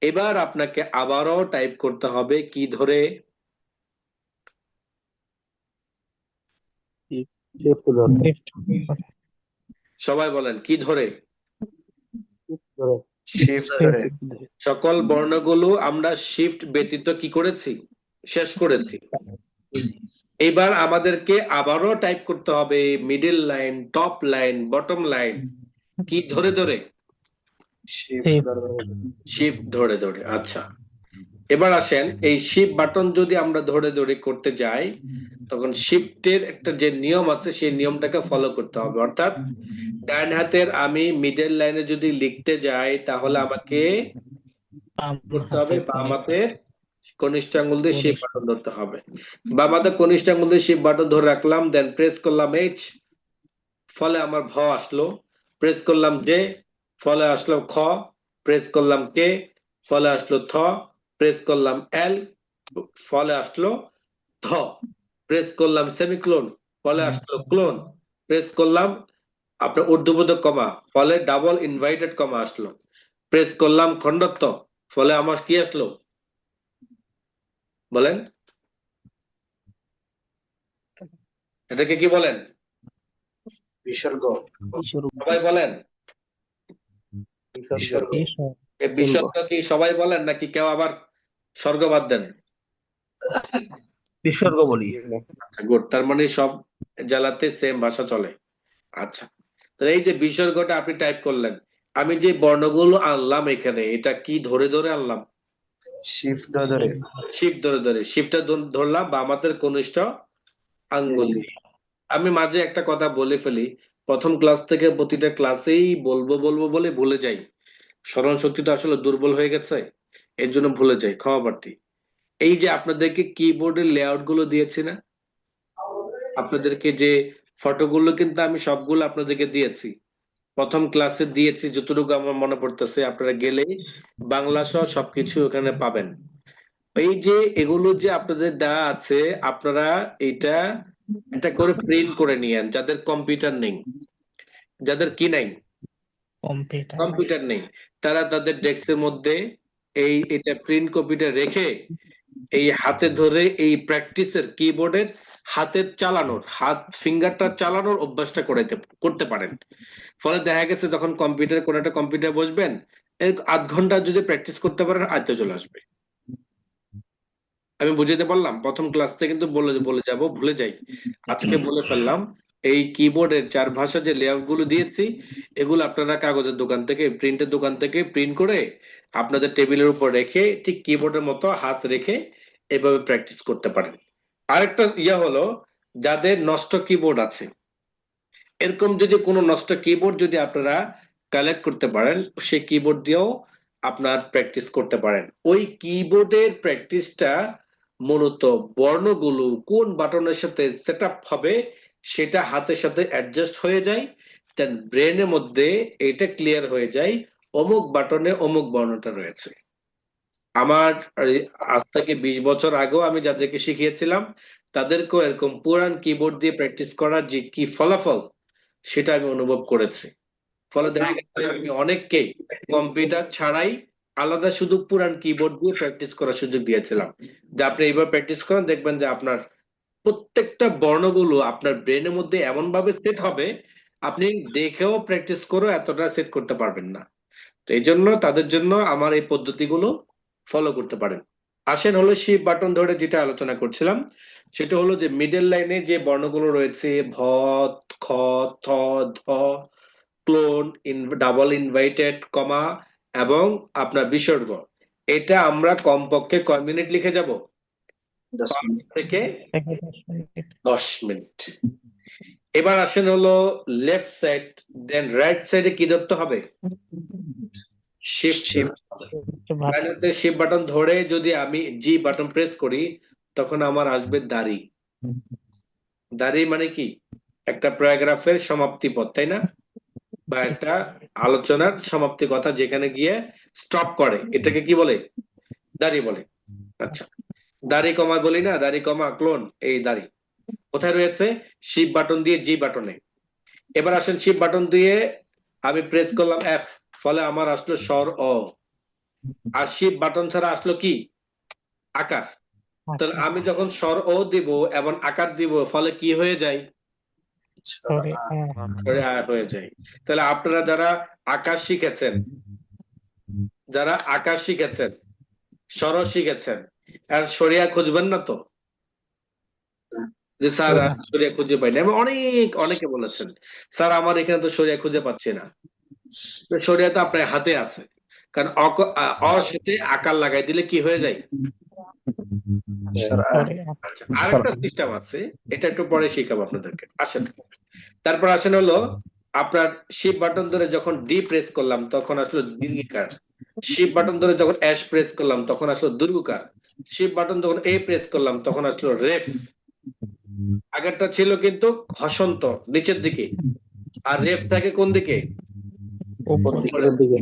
এবার আপনাকে আবারও টাইপ করতে হবে কি ধরে? লিফট সবাই বলেন কি ধরে? শিফট ধরে সকল বর্ণগুলো আমরা শিফট ব্যতীত কি করেছি? শেষ করেছি। এবার আমাদেরকে আবারও টাইপ করতে হবে middle line, top line, bottom line কি ধরে ধরে? শিফট ধরে ধরে। আচ্ছা, এবার আসেন এই শিফট বাটন যদি আমরা ধরে ধরে করতে যাই তখন শিফটের একটা যে নিয়ম আছে সেই নিয়মটাকে ফলো করতে হবে। অর্থাৎ ডান হাতের আমি মিডল লাইনে যদি লিখতে যাই তাহলে আমাকে করতে হবে বাম হাতের কনিষ্ঠ আঙ্গুল দিয়ে শিফট বাটন ধরতে হবে। বাম হাতের কনিষ্ঠ আঙ্গুল দিয়ে শিফট বাটন ধরে রাখলাম, দেন প্রেস করলাম এইচ, ফলে আমার ভ আসলো। প্রেস করলাম জে, ফলে আসলো খ। প্রেস করলাম কে, ফলে আসলো থ। প্রেস করলাম এল, ফলে আসলো থ। প্রেস করলাম সেমিক্লোন, ফলে আসলো ক্লোন। প্রেস করলাম আপনার ঊর্ধ্ববোধক কমা, ফলে ডাবল ইনভাইটেড কমা আসলো। প্রেস করলাম খণ্ডত্ব, ফলে আমার কি আসলো বলেন? এটাকে কি বলেন? বিসর্গ সবাই বলেন। এই বিসর্গ কি সবাই বলেন নাকি কেউ আবার স্বর্গ বাদ দেন? বিসর্গ বলি। আচ্ছা, গুড। তার মানে সব জেলাতে সেম ভাষা চলে। আচ্ছা, তো এই যে বিসর্গটা আপনি টাইপ করলেন, আমি যে বর্ণগুলো আনলাম এখানে এটা কি ধরে ধরে আনলাম? শিফট ধরে শিফট ধরে ধরে। শিফটটা ধরলাম বাম হাতের কনিষ্ঠ আঙ্গুল দিয়ে। আমি মাঝে একটা কথা বলে ফেলি, প্রথম ক্লাস থেকে প্রতিটা ক্লাসেই বলবো বলবো বলে ভুলে যাই। স্মরণ শক্তিটা আসলে দুর্বল হয়ে গেছে, এর জন্য ভুলে যাই, ক্ষমা প্রার্থী। এই যে আপনাদেরকে কিবোর্ডের লেআউট গুলো দিয়েছি না, আপনাদেরকে যে ফটোগুলো কিন্তু আমি সবগুলো আপনাদেরকে দিয়েছি, প্রথম ক্লাসে দিয়েছি যতটুকু আমার মনে পড়তেছে। আপনারা গেলে বাংলা সহ সবকিছু ওখানে পাবেন। এই যে এগুলো যে আপনাদের দেওয়া আছে, আপনারা এটা এটা করে প্রিন্ট করে নিয়েন যাদের কম্পিউটার নেই। যাদের কি নাই? কম্পিউটার নেই, তারা তাদের ডেস্কের মধ্যে এটা প্রিন্ট কপিটা রেখে এই হাতে ধরে এই প্র্যাকটিসের কিবোর্ডের হাত ফিঙ্গারটা চালানোর অভ্যাসটা করতে পারেন। ফলে দেখা গেছে যখন কোন একটা কম্পিউটার বসবেন, আধ ঘন্টা যদি প্র্যাকটিস করতে পারেন আয়ত্তে চলে আসবে। আমি বুঝাতে পারলাম? প্রথম ক্লাস থেকে কিন্তু বলে বলে যাব, ভুলে যাই, আজকে বলে ফেললাম। এই কিবোর্ডের 4 ভাষা যে লেআউট গুলো দিয়েছি, এগুলো আপনারা কাগজের দোকান থেকে, প্রিন্টের দোকান থেকে প্রিন্ট করে আপনাদের টেবিলের উপর রেখে ঠিক কিবোর্ডের মতো হাত রেখে এভাবে প্র্যাকটিস করতে পারেন। আরেকটা হলো, যাদের নষ্ট কিবোর্ড আছে, এরকম যদি কোনো নষ্ট কিবোর্ড যদি আপনারা কালেক্ট করতে পারেন, সেই কিবোর্ড দিয়েও আপনার প্র্যাকটিস করতে পারেন। ওই কিবোর্ডের প্র্যাকটিসটা মূলত বর্ণগুলো কোন বাটনের সাথে সেট আপ হবে সেটা হাতের সাথে অ্যাডজাস্ট হয়ে যায়, দেন ব্রেনের মধ্যে এটা ক্লিয়ার হয়ে যায় অমুক বাটনে অমুক বর্ণটা রয়েছে। আমার আজ থেকে 20 বছর আগেও আমি যাদেরকে শিখিয়েছিলাম তাদেরকেও এরকম পুরান কিবোর্ড দিয়ে প্র্যাকটিস করার যে কি ফলাফল সেটা আমি অনুভব করেছি। ফলে দেখা গেছে আমি অনেককেই কম্পিউটার ছাড়াই আলাদা শুধু পুরান কিবোর্ড দিয়ে প্র্যাকটিস করার সুযোগ দিয়েছিলাম, যে আপনি এইভাবে প্র্যাকটিস করেন, দেখবেন যে আপনার প্রত্যেকটা বর্ণগুলো আপনার ব্রেনের মধ্যে এমন ভাবে সেট হবে, আপনি দেখেও প্র্যাকটিস করেও এতটা সেট করতে পারবেন না। তো এই জন্য তাদের জন্য আমার এই পদ্ধতিগুলো ফলো করতে পারেন। আসেন হলো শিফট বাটন ধরে যেটা আলোচনা করছিলাম, সেটা হলো যে মিডল লাইনে যে বর্ণগুলো রয়েছে ভ, খ, থ, ধ, ক্লোন, ডাবল ইনভাইটেড, কমা এবং আপনার বিসর্গ, এটা আমরা কমপক্ষে কয় মিনিট লিখে যাব? 10 মিনিট। থেকে 10 মিনিট। 10 মিনিট। এবার আসেন হলো লেফট সাইড, দেন রাইট সাইডে কি ধরতে হবে? শিফট। শিফট বাটন ধরে যদি আমি জি বাটন প্রেস করি, তখন আমার আসবে দাড়ি। দাড়ি মানে কি? একটা প্যারাগ্রাফের সমাপ্তি পথ, তাই না? বা একটা আলোচনার সমাপ্তি কথা যেখানে গিয়ে স্টপ করে, এটাকে কি বলে? দাড়ি বলে। আচ্ছা, দাড়ি কমা বলি না, দাড়ি কমা ক্লোন, এই দাড়ি কোথায় রয়েছে? শিফট বাটন দিয়ে জি বাটনে। এবার আসেন শিফট বাটন দিয়ে আমি প্রেস করলাম এফ, ফলে আমার আসলো স্বর অ। আর শিফট বাটন ছাড়া আসলো কি? আকার। তাহলে আমি যখন স্বর ও দিব এবং আকার দিব, ফলে কি হয়ে যায়? স্বরে আ হয়ে যায়। তাহলে আপনারা যারা আকার শিখেছেন, স্বর শিখেছেন, আর সরিয়া খুঁজবেন না তো যে স্যার সরিয়া খুঁজে পাই না? এবং অনেকে বলেছেন স্যার আমার এখানে তো সরিয়া খুঁজে পাচ্ছি না। সরিয়া তো আপনার হাতে আছে, কারণ অর সাথে আকার লাগাই দিলে কি হয়ে যায়? আরেকটা সিস্টেম আছে, এটা একটু পরে শিখাবো আপনাদেরকে। আসেন, তারপর আসেন হলো আপনার শিফট বাটন ধরে যখন ডি প্রেস করলাম তখন আসলো দীর্ঘিকার। শিফট বাটন ধরে যখন অ্যাশ প্রেস করলাম তখন আসলো দীর্ঘকার। শিফট বাটন যখন এ প্রেস করলাম তখন আসলো রেফ। আগেরটা ছিল কিন্তু হসন্ত নিচের দিকে, আর রেফ থাকে কোন দিকে? উপরের দিকে।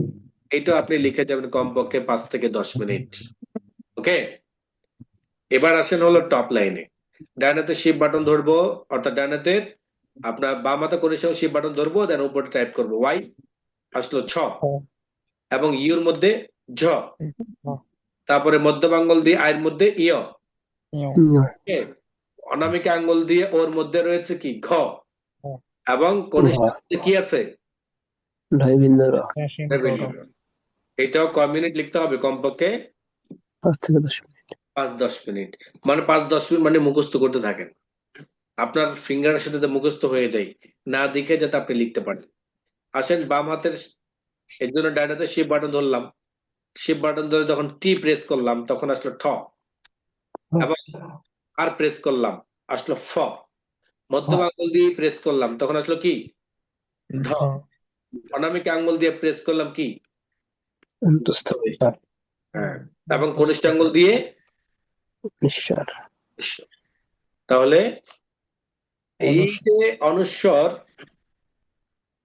এটা আপনি লিখে যাবেন কমপক্ষে 5 থেকে 10 মিনিট। ওকে, এবার আসেন হলো টপ লাইনে। ডান হাতে শিফট বাটন ধরবো, অর্থাৎ ডান হাতের আপনার বাম হাতে করে শিফট বাটন ধরবো, দেন উপরে টাইপ করবো ওয়াই, আসলো ছ, এবং ইউর মধ্যে ঝ, তারপরে মধ্যম আঙ্গুল দিয়ে আয়ের মধ্যে ইয়, অনামিকা আঙ্গুল দিয়ে ওর মধ্যে রয়েছে কি? ঘ, এবং কনিষ্ঠ আঙ্গুলে কি আছে? এটাও কয় মিনিট লিখতে হবে? কমপক্ষে 5 থেকে 10 মিনিট। 5-10 মিনিট। মানে 5-10 মিনিট মানে মুখস্থ করতে থাকেন, আপনার ফিঙ্গারের সাথে যাতে মুখস্থ হয়ে যায়, না দেখে যাতে আপনি লিখতে পারেন। আসেন বাম হাতের, এর জন্য ডান হাতে শিফট বাটন ধরলাম, শিফট বাটন ধরে যখন টি প্রেস করলাম তখন আসলো ঠ, এবং আর প্রেস করলাম আসলো ফ, মধ্যম আঙ্গুল দিয়ে প্রেস করলাম তখন আসলো কি? ঢ, অনামিকা আঙ্গুল দিয়ে প্রেস করলাম কি? হ্যাঁ, এবং কনিষ্ঠ আঙ্গুল দিয়ে নিঃস্বর। তাহলে এই যে অনুস্বর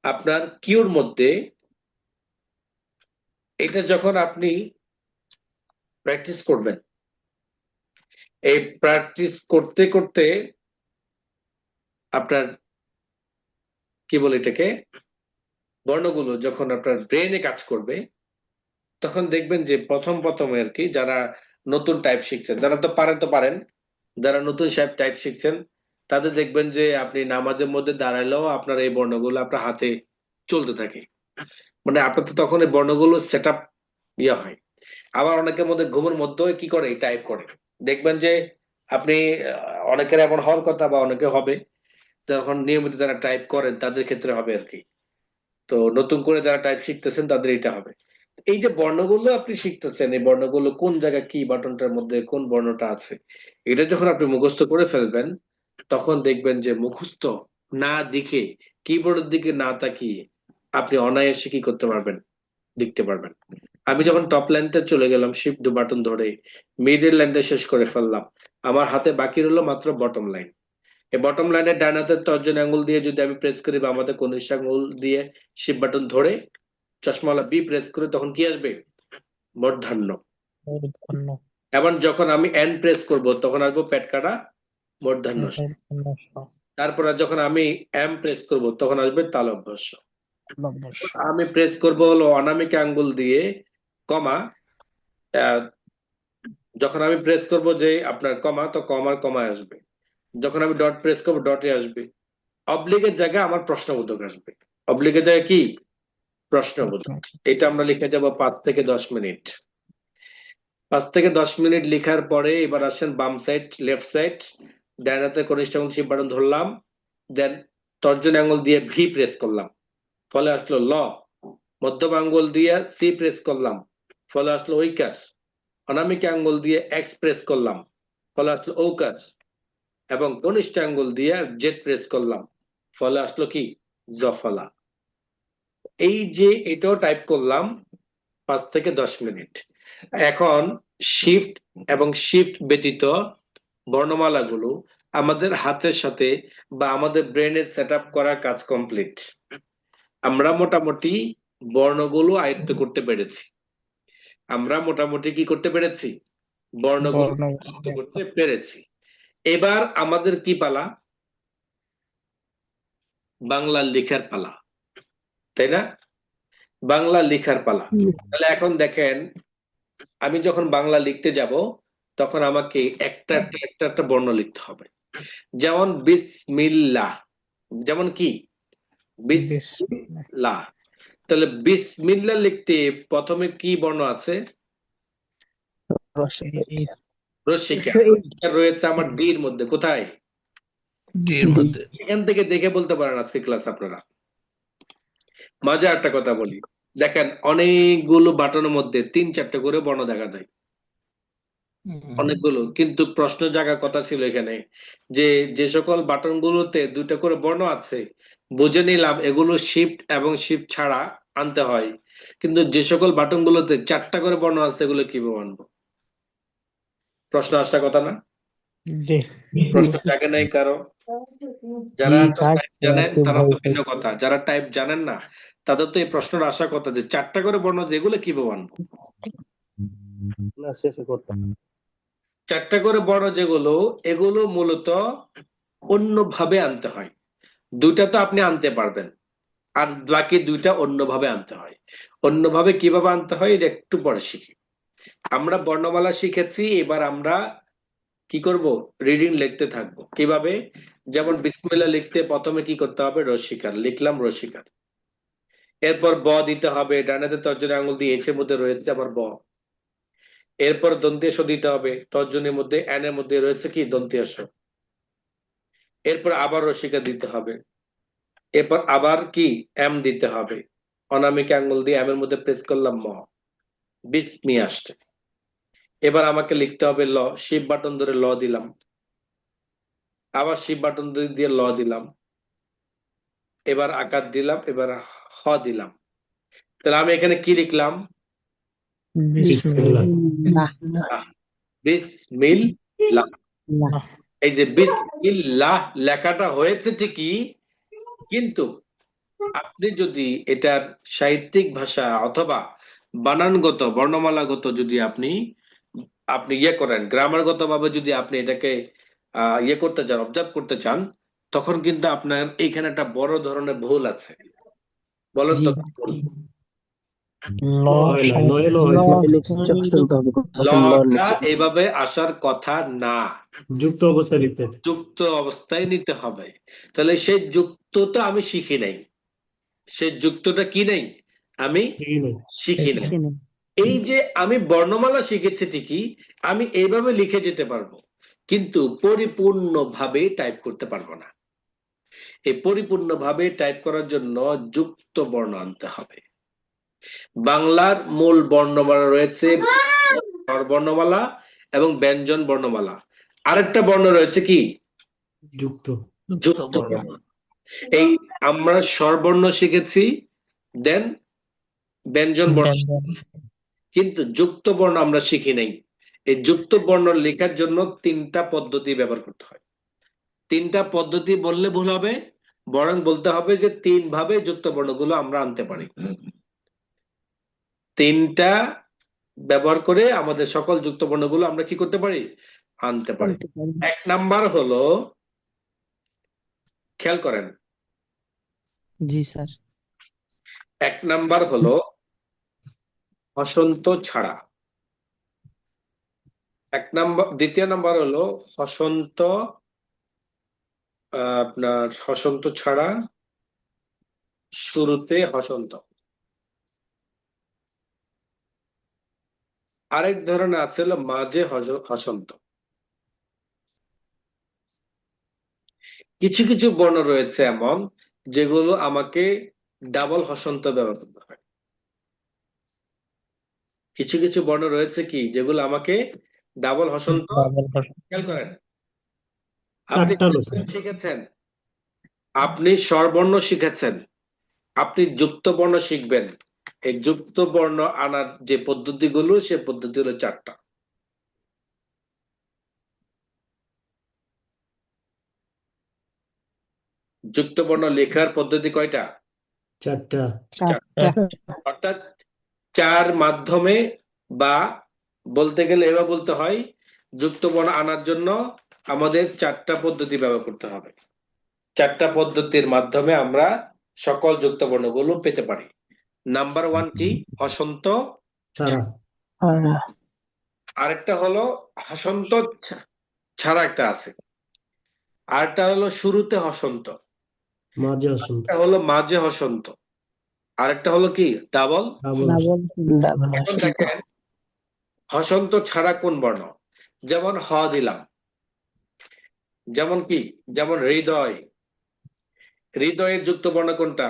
আপনার কিউর মধ্যে, এটা যখন আপনি প্র্যাকটিস করবেন, এই প্র্যাকটিস করতে করতে আপনার কি বলে এটাকে, বর্ণগুলো যখন আপনার ব্রেনে কাজ করবে, তখন দেখবেন যে প্রথম আর কি যারা নতুন টাইপ শিখছেন, যারা তো পারেন, যারা নতুন টাইপ শিখছেন তাদের দেখবেন যে আপনি নামাজের মধ্যে দাঁড়ালেও আপনার এই বর্ণগুলো আপনার হাতে চলতে থাকে, মানে আপনার তো তখন এই বর্ণগুলো সেট আপ হয়। আবার অনেকের মধ্যে ঘুমের মধ্যে কি করে টাইপ করে, দেখবেন যে আপনি অনেকের এমন হওয়ার কথা বা অনেকে হবে, যখন নিয়মিত যারা টাইপ করেন তাদের ক্ষেত্রে হবে আর কি। তো নতুন করে যারা টাইপ শিখতেছেন তাদের এটা হবে। এই যে বর্ণগুলো আপনি শিখতেছেন, এই বর্ণগুলো কোন জায়গায় কি বাটনটার মধ্যে কোন বর্ণটা আছে, এটা যখন আপনি মুখস্থ করে ফেলবেন তখন দেখবেন যে মুখস্থ না দেখে, কিবোর্ডের দিকে না তাকিয়ে আপনি অনায়াসে কি করতে পারবেন, লিখতে পারবেন। আমি যখন টপ লাইনটা চলে গেলাম শিফট বাটন ধরে, মিডল লাইনটা শেষ করে ফেললাম, আমার হাতে বাকি রইলো মাত্র বটম লাইন। এই বটম লাইনের ডান হাতের তর্জনী আঙ্গুল দিয়ে যদি আমি প্রেস করি বা আমাদের কনিষ্ঠ আঙ্গুল দিয়ে শিফট বাটন ধরে চশমাওয়ালা বি প্রেস করি, তখন কি আসবে, মূর্ধন্য। মূর্ধন্য এবং যখন আমি এন প্রেস করব তখন আসবো পেট কাটা মূর্ধন্য ষ। মূর্ধন্য ষ তারপরে যখন আমি এম প্রেস করব তখন আসবে তালব্য ষ। লম্ব ষ আমি প্রেস করব হলো অনামিকা আঙ্গুল দিয়ে কমা, যখন আমি প্রেস করব যে আপনার কমা, তো কমায় আসবে। যখন আমি ডট প্রেস করব ডটে আসবে। অবলিগের জায়গায় আমার প্রশ্নবোধক আসবে। অবলিগের জায়গায় কি, প্রশ্নবোধক। এটা আমরা লিখে যাব 5 থেকে 10 মিনিট। 5 থেকে 10 মিনিট লেখার পরে এবার আসেন বাম সাইড লেফট সাইড, ডান হাতে কনিষ্ঠ আঙ্গুল শিফট বাটন ধরলাম, দেন তর্জনী আঙ্গুল দিয়ে ভি প্রেস করলাম, ফলে আসলো ল। মধ্যম আঙ্গুল দিয়ে সি প্রেস করলাম, ফলে আসলো ঐকার। অনামিকা আঙ্গুল দিয়ে এক্স প্রেস করলাম, ফলে আসলো ঔকার। এবং কনিষ্ঠ আঙ্গুল দিয়ে জেড প্রেস করলাম, ফলে আসলো কি, জফলা। এই যে এটাও টাইপ করলাম 5 থেকে 10 মিনিট। এখন শিফট এবং শিফট ব্যতীত বর্ণমালাগুলো আমাদের হাতের সাথে বা আমাদের ব্রেনের সেট আপ করার কাজ কমপ্লিট। আমরা মোটামুটি বর্ণগুলো আয়ত্ত করতে পেরেছি। আমরা মোটামুটি কি করতে পেরেছি, বর্ণগুলো আয়ত্ত করতে পেরেছি। এবার আমাদের কি পালা, বাংলা লেখার পালা, তাই না? বাংলা লেখার পালা। তাহলে এখন দেখেন, আমি যখন বাংলা লিখতে যাব তখন আমাকে একটা বর্ণ লিখতে হবে। যেমন বিসমিল্লাহ, যেমন কি বিসমিল্লাহ। তাহলে বিসমিল্লাহ লিখতে প্রথমে কি বর্ণ আছে, রস্যিকা। রস্যিকা রয়েছে আমার ডি এর মধ্যে, কোথায়, ডি এর মধ্যে। এখান থেকে দেখে বলতে পারেন আজকে ক্লাস আপনারা। মজা একটা কথা বলি, দেখেন অনেকগুলো বাটনের মধ্যে 3-4টে করে বর্ণ দেখা যায়, অনেকগুলো, কিন্তু প্রশ্ন জাগার কথা ছিল এখানে যে যে সকল বাটন গুলোতে 2টা করে বর্ণ আছে, বুঝে নিলাম এগুলো শিফট এবং শিফট ছাড়া আনতে হয়, কিন্তু যে সকল বাটন গুলোতে 4টা করে বর্ণ আছে এগুলো কিভাবে আনবো? প্রশ্ন আসার কথা না? প্রশ্ন জাগে নাই কারো? যারা টাইপ জানেন তারা তো ভিন্ন কথা, যারা টাইপ জানেন না তাদের তো এই প্রশ্নটা আসার কথা যে 4টা করে বর্ণ যেগুলো কিভাবে আনবো। না শেষে করতাম 4টা করে বর্ণ যেগুলো, এগুলো মূলত অন্যভাবে আনতে হয়। 2টা তো আপনি আনতে পারবেন, আর বাকি 2টা অন্যভাবে আনতে হয়। অন্যভাবে কিভাবে আনতে হয় এটা একটু পরে শিখি। আমরা বর্ণমালা শিখেছি, এবার আমরা কি করব, রিডিং লিখতে থাকবো। কিভাবে, যেমন বিসমিল্লাহ লিখতে প্রথমে কি করতে হবে, রস্যিকার লিখলাম, রস্যিকার। এরপর ব দিতে হবে, ডান হাতে তর্জনী আঙ্গুল দিয়ে এর মধ্যে রয়েছে আবার ব। এরপর দন্তেশ দিতে হবে, তর্জনীর মধ্যে এন এর মধ্যে রয়েছে কি, দন্তেশ। এরপর আবার রস্যিকার দিতে হবে, এরপর আবার কি, এম দিতে হবে। অনামিকা আঙ্গুল দিয়ে এম এর মধ্যে প্রেস করলাম, ম, বিসমি আসছে। এবার আমাকে লিখতে হবে ল, শিফট বাটন ধরে ল দিলাম, আবার শিফট বাটন দিয়ে ল দিলাম, এবার আকার দিলাম, এবার হ দিলাম। তাহলে আমি এখানে কি লিখলাম, বিসমিল্লাহ। এই যে বিসমিল্লাহ লেখাটা হয়েছে ঠিকই, কিন্তু আপনি যদি এটার সাহিত্যিক ভাষা অথবা বানানগত বর্ণমালাগত যদি আপনি ইয়ে করেন, গ্রামারগত ভাবে যদি আপনি এটাকে ইয়ে করতে চান, অবজার্ভ করতে চান, তখন কিন্তু আপনার এইখানে একটা বড় ধরনের ভুল আছে। বলেন তো, ল হয় না, নয় ল হয় ল না। নিচে বসাতে হবে প্রথম ল লটা নিচে এভাবে আসার কথা না, যুক্ত অবস্থায় লিখতে। যুক্ত অবস্থায় নিতে হবে। তাহলে সেই যুক্তটা আমি শিখি নাই, সেই যুক্তটা কি নেই, আমি ঠিকই নেই। শিখি নাই। শিখিনি। এই যে আমি বর্ণমালা শিখেছি ঠিকই, আমি এইভাবে লিখে যেতে পারবো, কিন্তু পরিপূর্ণভাবে টাইপ করতে পারবো না। এই পরিপূর্ণভাবে টাইপ করার জন্য যুক্ত বর্ণ আনতে হবে। বাংলার মূল বর্ণমালা রয়েছে স্বরবর্ণমালা এবং ব্যঞ্জন বর্ণমালা। আরেকটা বর্ণ রয়েছে কি, যুক্ত। যুক্ত বর্ণ। এই আমরা স্বরবর্ণ শিখেছি, দেন ব্যঞ্জন বর্ণ, ব্যঞ্জন। কিন্তু যুক্ত বর্ণ আমরা শিখি নাই। এই যুক্ত বর্ণ লেখার জন্য 3টা পদ্ধতি ব্যবহার করতে হয়। 3টা পদ্ধতি বললে ভুল হবে, বরং বলতে হবে যে 3 ভাবে যুক্ত বর্ণগুলো আমরা আনতে পারি। 3টা ব্যবহার করে আমাদের সকল যুক্ত বর্ণগুলো আমরা কি করতে পারি, আনতে পারি। 1 নাম্বার হলো, খেয়াল করেন, জি স্যার। 1 নাম্বার হলো হসন্ত ছাড়া। 1 নাম্বার, দ্বিতীয় নাম্বার হলো হসন্ত, আপনার হসন্ত ছাড়া, শুরুতে হসন্ত। আরেক ধরনের আছে হলো মাঝে হসন্ত। কিছু কিছু বর্ণ রয়েছে এমন যেগুলো আমাকে ডাবল হসন্ত ব্যবহার করতে হয়। কিছু কিছু বর্ণ রয়েছে কি যেগুলো আমাকে ডাবল হসন্ত, ডাবল ভাষা। খেয়াল করেন, আপনি 4টা লোক। শিখেছেন, আপনি স্বরবর্ণ শিখেছেন, আপনি যুক্ত বর্ণ শিখবেন। এই যুক্ত বর্ণ আনার যে পদ্ধতিগুলো, সে পদ্ধতি হলো 4টা। যুক্ত বর্ণ লেখার পদ্ধতি কয়টা, 4টা। 4টা। অর্থাৎ 4 মাধ্যমে, বা বলতে গেলে এবার বলতে হয়, যুক্ত বর্ণ আনার জন্য আমাদের 4টা পদ্ধতি ব্যবহার করতে হবে। 4টা পদ্ধতির মাধ্যমে আমরা সকল যুক্ত বর্ণগুলো পেতে পারি। নাম্বার 1 কি, হসন্ত ছাড়া। আরেকটা হলো হসন্ত ছাড়া একটা আছে, আরেকটা হলো শুরুতে হসন্ত, মাঝে হসন্ত। একটা হলো মাঝে হসন্ত, আরেকটা হলো কি ডাবল। ডাবল। ডাবল এখন দেখেন হসন্ত ছাড়া কোন বর্ণ, যেমন হ দিলাম, যেমন কি, যেমন হৃদয়, হৃদয়ের যুক্ত বর্ণ কোনটা,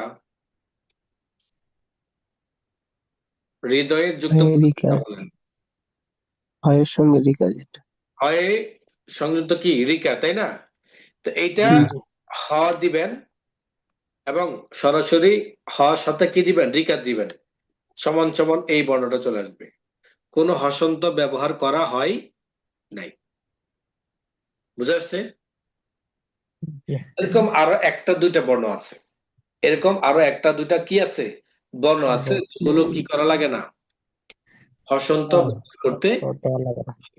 হৃদয়ের যুক্ত বর্ণ কোনটা বলেন? হয়ের সঙ্গে রিকা যেটা হয় সংযুক্ত কি রিকা, তাই না? তো এইটা জি। হ দিবেন এবং সরাসরি হ সাথে কি দিবেন, রিকা দিবেন, সমান সমান এই বর্ণটা চলে আসবে। কোনো হসন্ত ব্যবহার করা হয় নাই। বুঝা আসছে? এরকম আরো 1টা 2টা বর্ণ আছে, এরকম আরো 1টা 2টা কি আছে, বর্ণ আছে, যেগুলো কি করা লাগে না, হসন্ত ব্যবহার করতে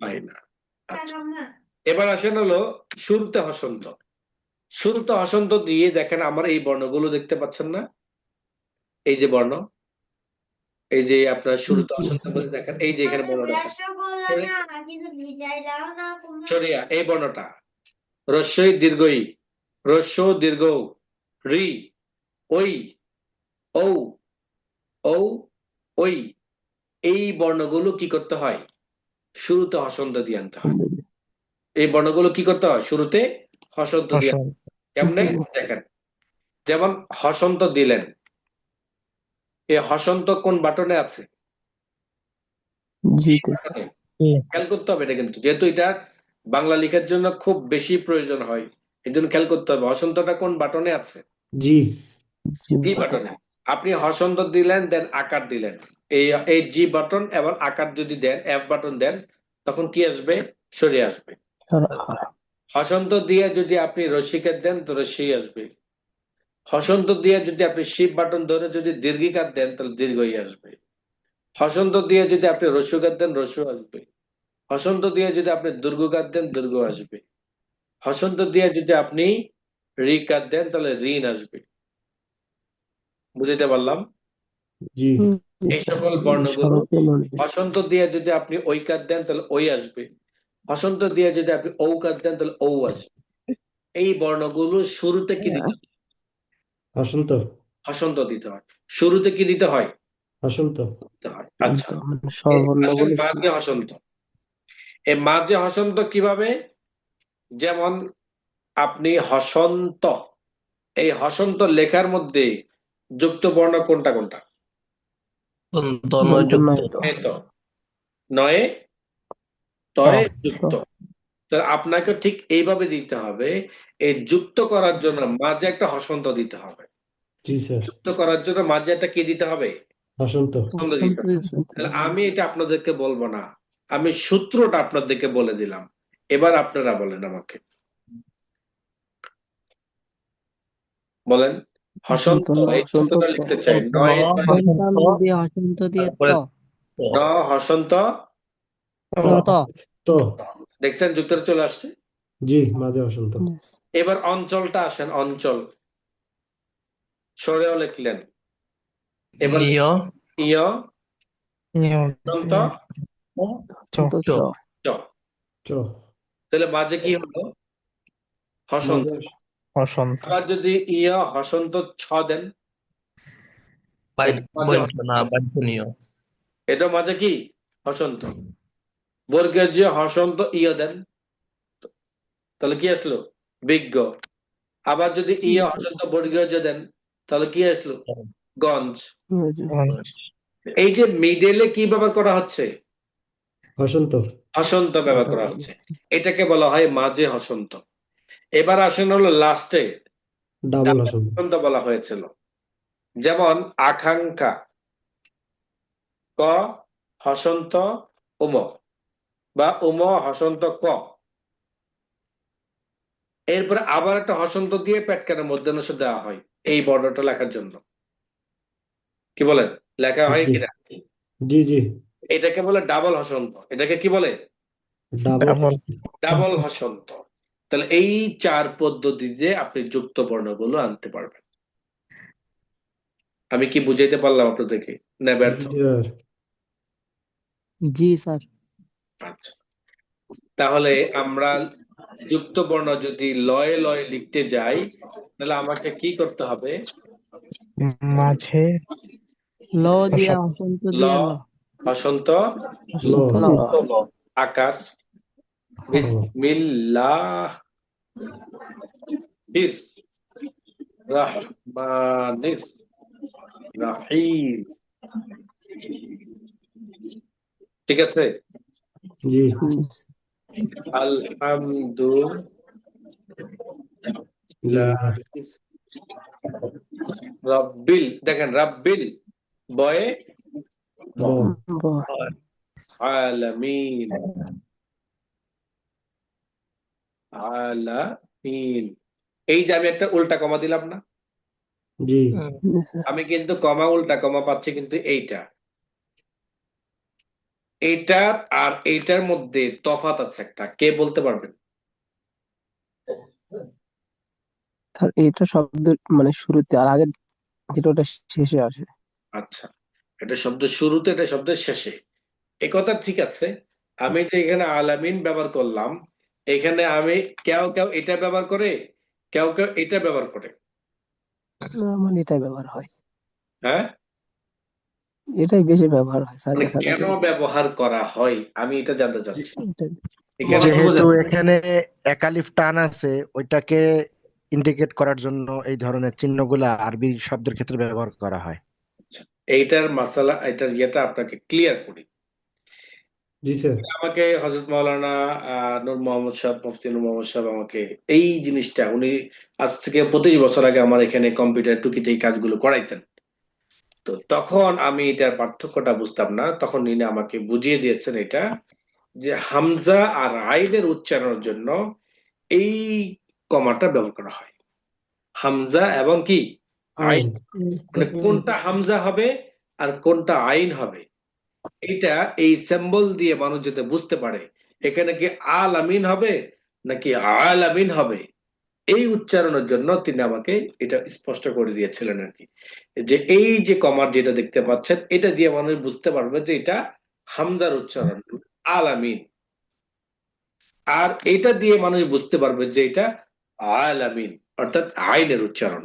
হয় না। আচ্ছা, এবার আসেন হলো শুরুতে হসন্ত। শুরুতে হসন্ত দিয়ে দেখেন আমার এই বর্ণগুলো দেখতে পাচ্ছেন না, এই যে বর্ণ, এই যে আপনার শুরুতে হসন্ত করে দেখেন, এই যে এখানে বর্ণটা সরিয়া, এই বর্ণটা রস্যই দীর্ঘই, রস্য দীর্ঘ, রি, ওই, ঔ, ঔ, ওই, এই বর্ণগুলো কি করতে হয়, শুরুতে হসন্ত দিয়ে আনতে হয়। এই বর্ণগুলো কি করতে হয়, শুরুতে হসন্ত দিয়ে। কেমনে দেখেন, যেমন হসন্ত দিলেন, এই হসন্ত কোন বাটনে আছে, জি বাটনে। খেয়াল করতে হবে এটা, কিন্তু যেহেতু এটা বাংলা লেখার জন্য খুব বেশি প্রয়োজন হয়, এই জন্য খেয়াল করতে হবে হসন্তটা কোন বাটনে আছে, জি। জি বাটনে। আপনি হসন্ত দিলেন, দেন আকার দিলেন, এই এই জি বাটন এবং আকার যদি দেন, এফ বাটন দেন, তখন কি আসবে, সরিয়ে আসবে। হসন্ত দিয়ে যদি আপনি রসিকার দেন তো রসি আসবে, হসন্ত দিয়ে যদি আপনি শিব বাটন ধরে যদি দীর্ঘিকার দেন তাহলে দীর্ঘই আসবে, হসন্ত দিয়ে যদি আপনি রস্যকার দেন রস্য আসবে, হসন্ত দিয়ে যদি আপনি দুর্গকার দেন দুর্গ আসবে, হসন্ত দিয়ে যদি আপনি রিকার দেন তাহলে ঋণ আসবে। বুঝতে পারলাম? জি এই সকল বর্ণগুলো সবাইকে মনে হসন্ত দিয়ে যদি আপনি ঐকার দেন তাহলে ওই আসবে, হসন্ত দিয়ে যদি আপনি ঔকার দেন তাহলে ঔ আসবে। এই বর্ণগুলো শুরুতে কি দিতে হয়? হসন্ত হসন্ত দিতে হয়। শুরুতে কি দিতে হয়? হসন্ত দিতে হয়। আচ্ছা, মানে আসেন স্বরবর্ণগুলো মাঝে হসন্ত। এই মাঝে হসন্ত কিভাবে? যেমন আপনি হসন্ত, এই হসন্ত লেখার মধ্যে যুক্ত বর্ণ কোনটা কোনটা? নয় তো এই তো, নয়ে তয়ে যুক্ত। তাহলে আপনাকে ঠিক এইভাবে দিতে হবে, এই যুক্ত করার জন্য মাঝে একটা হসন্ত দিতে হবে। জি স্যার, যুক্ত করার জন্য মাঝে একটা কি দিতে হবে? হসন্ত। হসন্ত দিতে হবে। তাহলে আমি এটা আপনাদেরকে বলবো না, আমি সূত্রটা আপনাদেরকে বলে দিলাম। এবার আপনারা বলেন আমাকে, বলেন হসন্ত, এই শব্দটা লিখতে চাই। নয় হসন্ত দিয়ে ত ন হসন্ত, ত তো দেখছেন যুক্তটা চলে আসছে। জি, মাঝে হসন্ত। এবার অঞ্চলটা আসেন, অঞ্চল সরেও লিখলেন। এবার ইয় হসন্ত চ চ। চ তাহলে মাঝে কি হলো? হসন্ত। বসন্ত আবার যদি ইয় হসন্ত ছ দেন, মাঝে এটা মাঝে কি? হসন্ত। বর্গের যে হসন্ত ইয় দেন, তাহলে কি আসলো? বিজ্ঞ। আবার যদি ইয় হসন্ত বর্গীয় যে দেন, তাহলে কি আসলো? গঞ্জ। এই যে মিডলে কি ব্যবহার করা হচ্ছে? হসন্ত। হসন্ত ব্যবহার করা হচ্ছে, এটাকে বলা হয় মাঝে হসন্ত। এবার আসেন হলো লাস্টে ডাবল হসন্ত। হসন্ত বলা হয়েছিল, যেমন আকাঙ্ক্ষা, ক হসন্ত উম, বা উম হসন্ত ক। এরপরে আবার একটা হসন্ত দিয়ে পেটকানের মধ্যে দেওয়া হয় এই বর্ণটা লেখার জন্য। কি বলেন, লেখা হয় জি কিনা? জি জি, এটাকে বলে ডাবল হসন্ত। এটাকে কি বলে? ডাবল। ডাবল হসন্ত। তাহলে এই 4 পদ্ধতিতে আপনি যুক্ত বর্ণগুলো আনতে পারবেন। আমি কি বুঝাইতে পারলাম আপনাদেরকে, না ব্যর্থ? জি স্যার। জি স্যার আচ্ছা, তাহলে আমরা যুক্ত বর্ণ যদি লয়ে লয়ে লিখতে যাই, তাহলে আমাকে কি করতে হবে? মাঝে ল দিয়া হসন্ত ল দিয়া ল হসন্ত ল আকার, বিসমিল্লাহ রহমানির রহিম। ঠিক আছে, জি আলহামদুলিল্লাহ রব্বিল, দেখেন রাব্বিল বয়ে ব আলামিন, আলামিন। এই যে আমি একটা উল্টা কমা দিলাম না, জি আমি কিন্তু কমা উল্টা কমা পাচ্ছি কিন্তু এইটার আর এইটার মধ্যে তফাৎ আছে একটা, কে বলতে পারবেন? এটা শব্দ মানে শুরুতে, আর আগে যেটা ওটা শেষে আসে। আচ্ছা, এটা শব্দ শুরুতে, এটা শব্দের শেষে, এ কথা ঠিক আছে। আমি যে এখানে আলামিন ব্যবহার করলাম, এখানে আমি কেউ কেউ এটা ব্যবহার করে, কেউ কেউ এটা ব্যবহার করে। মানে এটাই ব্যবহার হয়, হ্যাঁ, এটাই বেশি ব্যবহার হয় স্যার, মানে দেখা যায়। কেন ব্যবহার করা হয় আমি এটা জানতে চাচ্ছি। এটাই। এখানে যেহেতু এখানে একালিফ টান আছে, ওইটাকে ইন্ডিকেট করার জন্য এই ধরনের চিহ্নগুলা আরবি শব্দের ক্ষেত্রে ব্যবহার করা হয়। এইটার মাসালা, এটার ইয়েটা আপনাকে ক্লিয়ার করি। জি স্যার। আমাকে হযরত মাওলানা নূর মোহাম্মদ সাহেব, মুফতি নূর মোহাম্মদ সাহেব আমাকে এই জিনিসটা, উনি আজ থেকে 25 বছর আগে আমার এখানে কম্পিউটার টুকিতে এই কাজগুলো করাইতেন। তো তখন আমি এটার পার্থক্যটা বুঝতাম না, তখন ইনি আমাকে বুঝিয়ে দিয়েছেন এটা, যে হামজা আর আইনের উচ্চারণের জন্য এই কমাটা ব্যবহার করা হয়। হামজা এবং কি আইন, আইন। মানে কোনটা হামজা হবে আর কোনটা আইন হবে, এটা এই সিম্বল দিয়ে মানুষ যাতে বুঝতে পারে এখানে কি আল আমিন হবে নাকি আল আমিন হবে, এই উচ্চারণের জন্য তিনি আমাকে এটা স্পষ্ট করে দিয়েছিলেন আর কি, যে এই যে কমার যেটা দেখতে পাচ্ছেন এটা দিয়ে মানুষ বুঝতে পারবে যে এটা হামজার উচ্চারণ আলামিন, আর এটা দিয়ে মানুষ বুঝতে পারবে যে এটা আলামিন অর্থাৎ আইনের উচ্চারণ।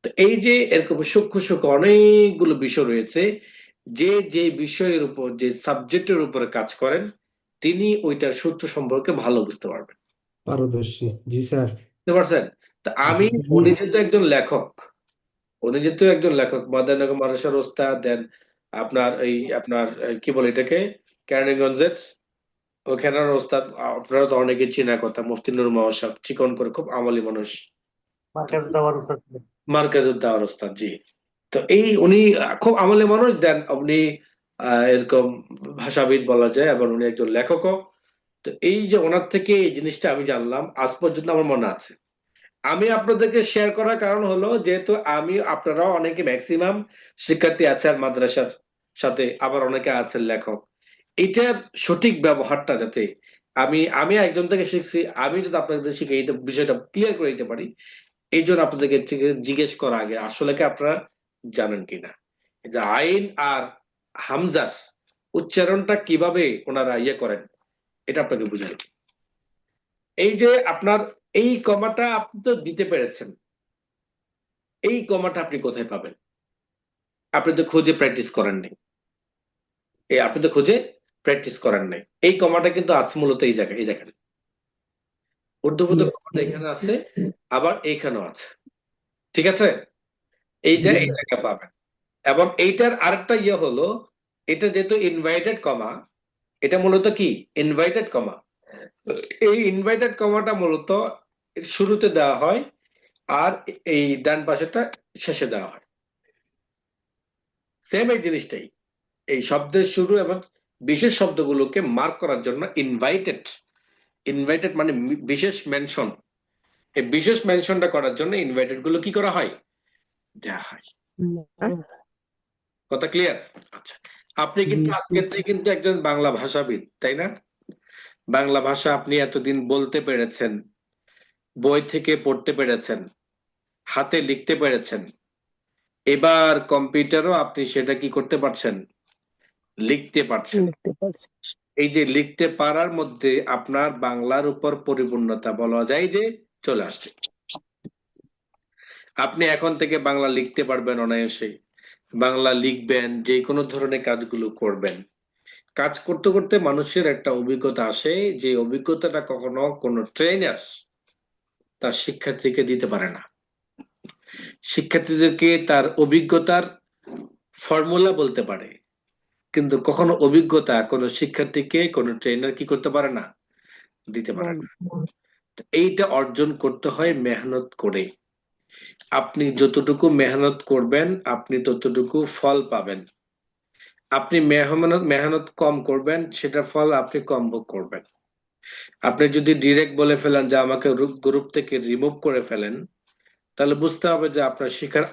তো এই যে এরকম সূক্ষ্ম সূক্ষ্ম অনেকগুলো বিষয় রয়েছে, যে যে বিষয়ের উপর যে সাবজেক্টের উপরে কাজ করেন তিনি ওইটার সূত্র সম্পর্কে ভালো বুঝতে পারবেন। পারদর্শী। জি স্যার। বুঝতে পারছেন? তো আমি, উনি যেহেতু একজন লেখক, মাদ্রাসার ওস্তাদ, দেন আপনার কি বলে এটাকে, কেরানীগঞ্জের ওখানের ওস্তাদ, আপনারা তো অনেকে চেনা কথা, মুফতি নূর মহাশয়, চিকন করে খুব আমলি মানুষ, মার্কাজুদ্দাওয়ার ওস্তাদ। জি। তো এই উনি খুব আমলে মানুষ, দেন উনি এরকম ভাষাবিদ বলা যায়, এবং উনি একজন লেখকও। তো এই যে ওনার থেকে এই জিনিসটা আমি জানলাম, আজ পর্যন্ত আমার মনে আছে। আমি আপনাদেরকে শেয়ার করার কারণ হলো, যেহেতু আমি, আপনারাও অনেকে ম্যাক্সিমাম শিক্ষার্থী আছে আর মাদ্রাসার সাথে, আবার অনেকে আছেন লেখক, এটার সঠিক ব্যবহারটা যাতে আমি একজন থেকে শিখছি, আমি যদি আপনাদের শিখে এই বিষয়টা ক্লিয়ার করে দিতে পারি, এই জন্য আপনাদেরকে জিজ্ঞেস করা আগে আসলে কি আপনারা জানেন কিনা যে আইন আর হামজার উচ্চারণটা কিভাবে ওনারা ইয়ে করেন, এটা আপনাকে বুঝাই। এই যে আপনার এই কমাটা আপনি তো দিতে পেরেছেন, এই কমাটা আপনি কোথায় পাবেন? আপনি তো খুঁজে প্র্যাকটিস করেন নাই, আপনি তো খুঁজে প্র্যাকটিস করেন নাই। এই কমাটা কিন্তু আছে মূলত এই জায়গায়, এই দেখেন ঊর্ধ্বপদ Yes, কমাটা এখানে আছে, আবার এইখানেও আছে, ঠিক আছে? এইটা এই জায়গায় পাবেন। এবং এইটার আরেকটা ইয়ে হলো, এটা যেহেতু ইনভাইটেড কমা, এটা মূলত কি ইনভাইটেড কমা, এই ইনভাইটেড কমাটা মূলত শুরুতে দেওয়া হয়, আর এই ডান পাশেটা শেষে দেওয়া হয়। সেম এই জিনিসটাই, এই শব্দের শুরু এবং বিশেষ শব্দগুলোকে মার্ক করার জন্য ইনভাইটেড, ইনভাইটেড মানে বিশেষ মেনশন, এই বিশেষ মেনশনটা করার জন্য ইনভাইটেড গুলো কি করা হয়, দেওয়া হয়। কথা ক্লিয়ার? আচ্ছা, আপনি কিন্তু আজকে থেকে কিন্তু একজন বাংলা ভাষাবিদ, তাই না? বাংলা ভাষা আপনি এতদিন বলতে পেরেছেন, বই থেকে পড়তে পেরেছেন, হাতে লিখতে পেরেছেন, এবার কম্পিউটারও আপনি সেটা কি করতে পারছেন, লিখতে পারছেন। লিখতে পারছি। এই যে লিখতে পারার মধ্যে আপনার বাংলার উপর পরিপূর্ণতা বলা যায় যে চলে আসছে। আপনি এখন থেকে বাংলা লিখতে পারবেন অনায়াসে, বাংলা লিখবেন, যে কোনো ধরনের কাজগুলো করবেন। কাজ করতে করতে মানুষের একটা অভিজ্ঞতা আসে, যে অভিজ্ঞতাটা কখনো কোনো ট্রেনার তার শিক্ষার্থীকে দিতে পারে না। শিক্ষার্থীদেরকে তার অভিজ্ঞতার ফর্মুলা বলতে পারে, কিন্তু কখনো অভিজ্ঞতা কোনো শিক্ষার্থীকে কোনো ট্রেনার কি করতে পারে না, দিতে পারে না। এইটা অর্জন করতে হয় মেহনত করে। আপনি যতটুকু মেহনত করবেন আপনি ততটুকু ফল পাবেন। আপনি মেহনত কম করবেন, সেটা ফল আপনি কম ভোগ করবেন। আপনি যদি ডিরেক্ট বলে ফেলেন যে আমাকে গ্রুপ থেকে রিমুভ করে ফেলেন, তাহলে বুঝতে হবে যে আপনার শিখার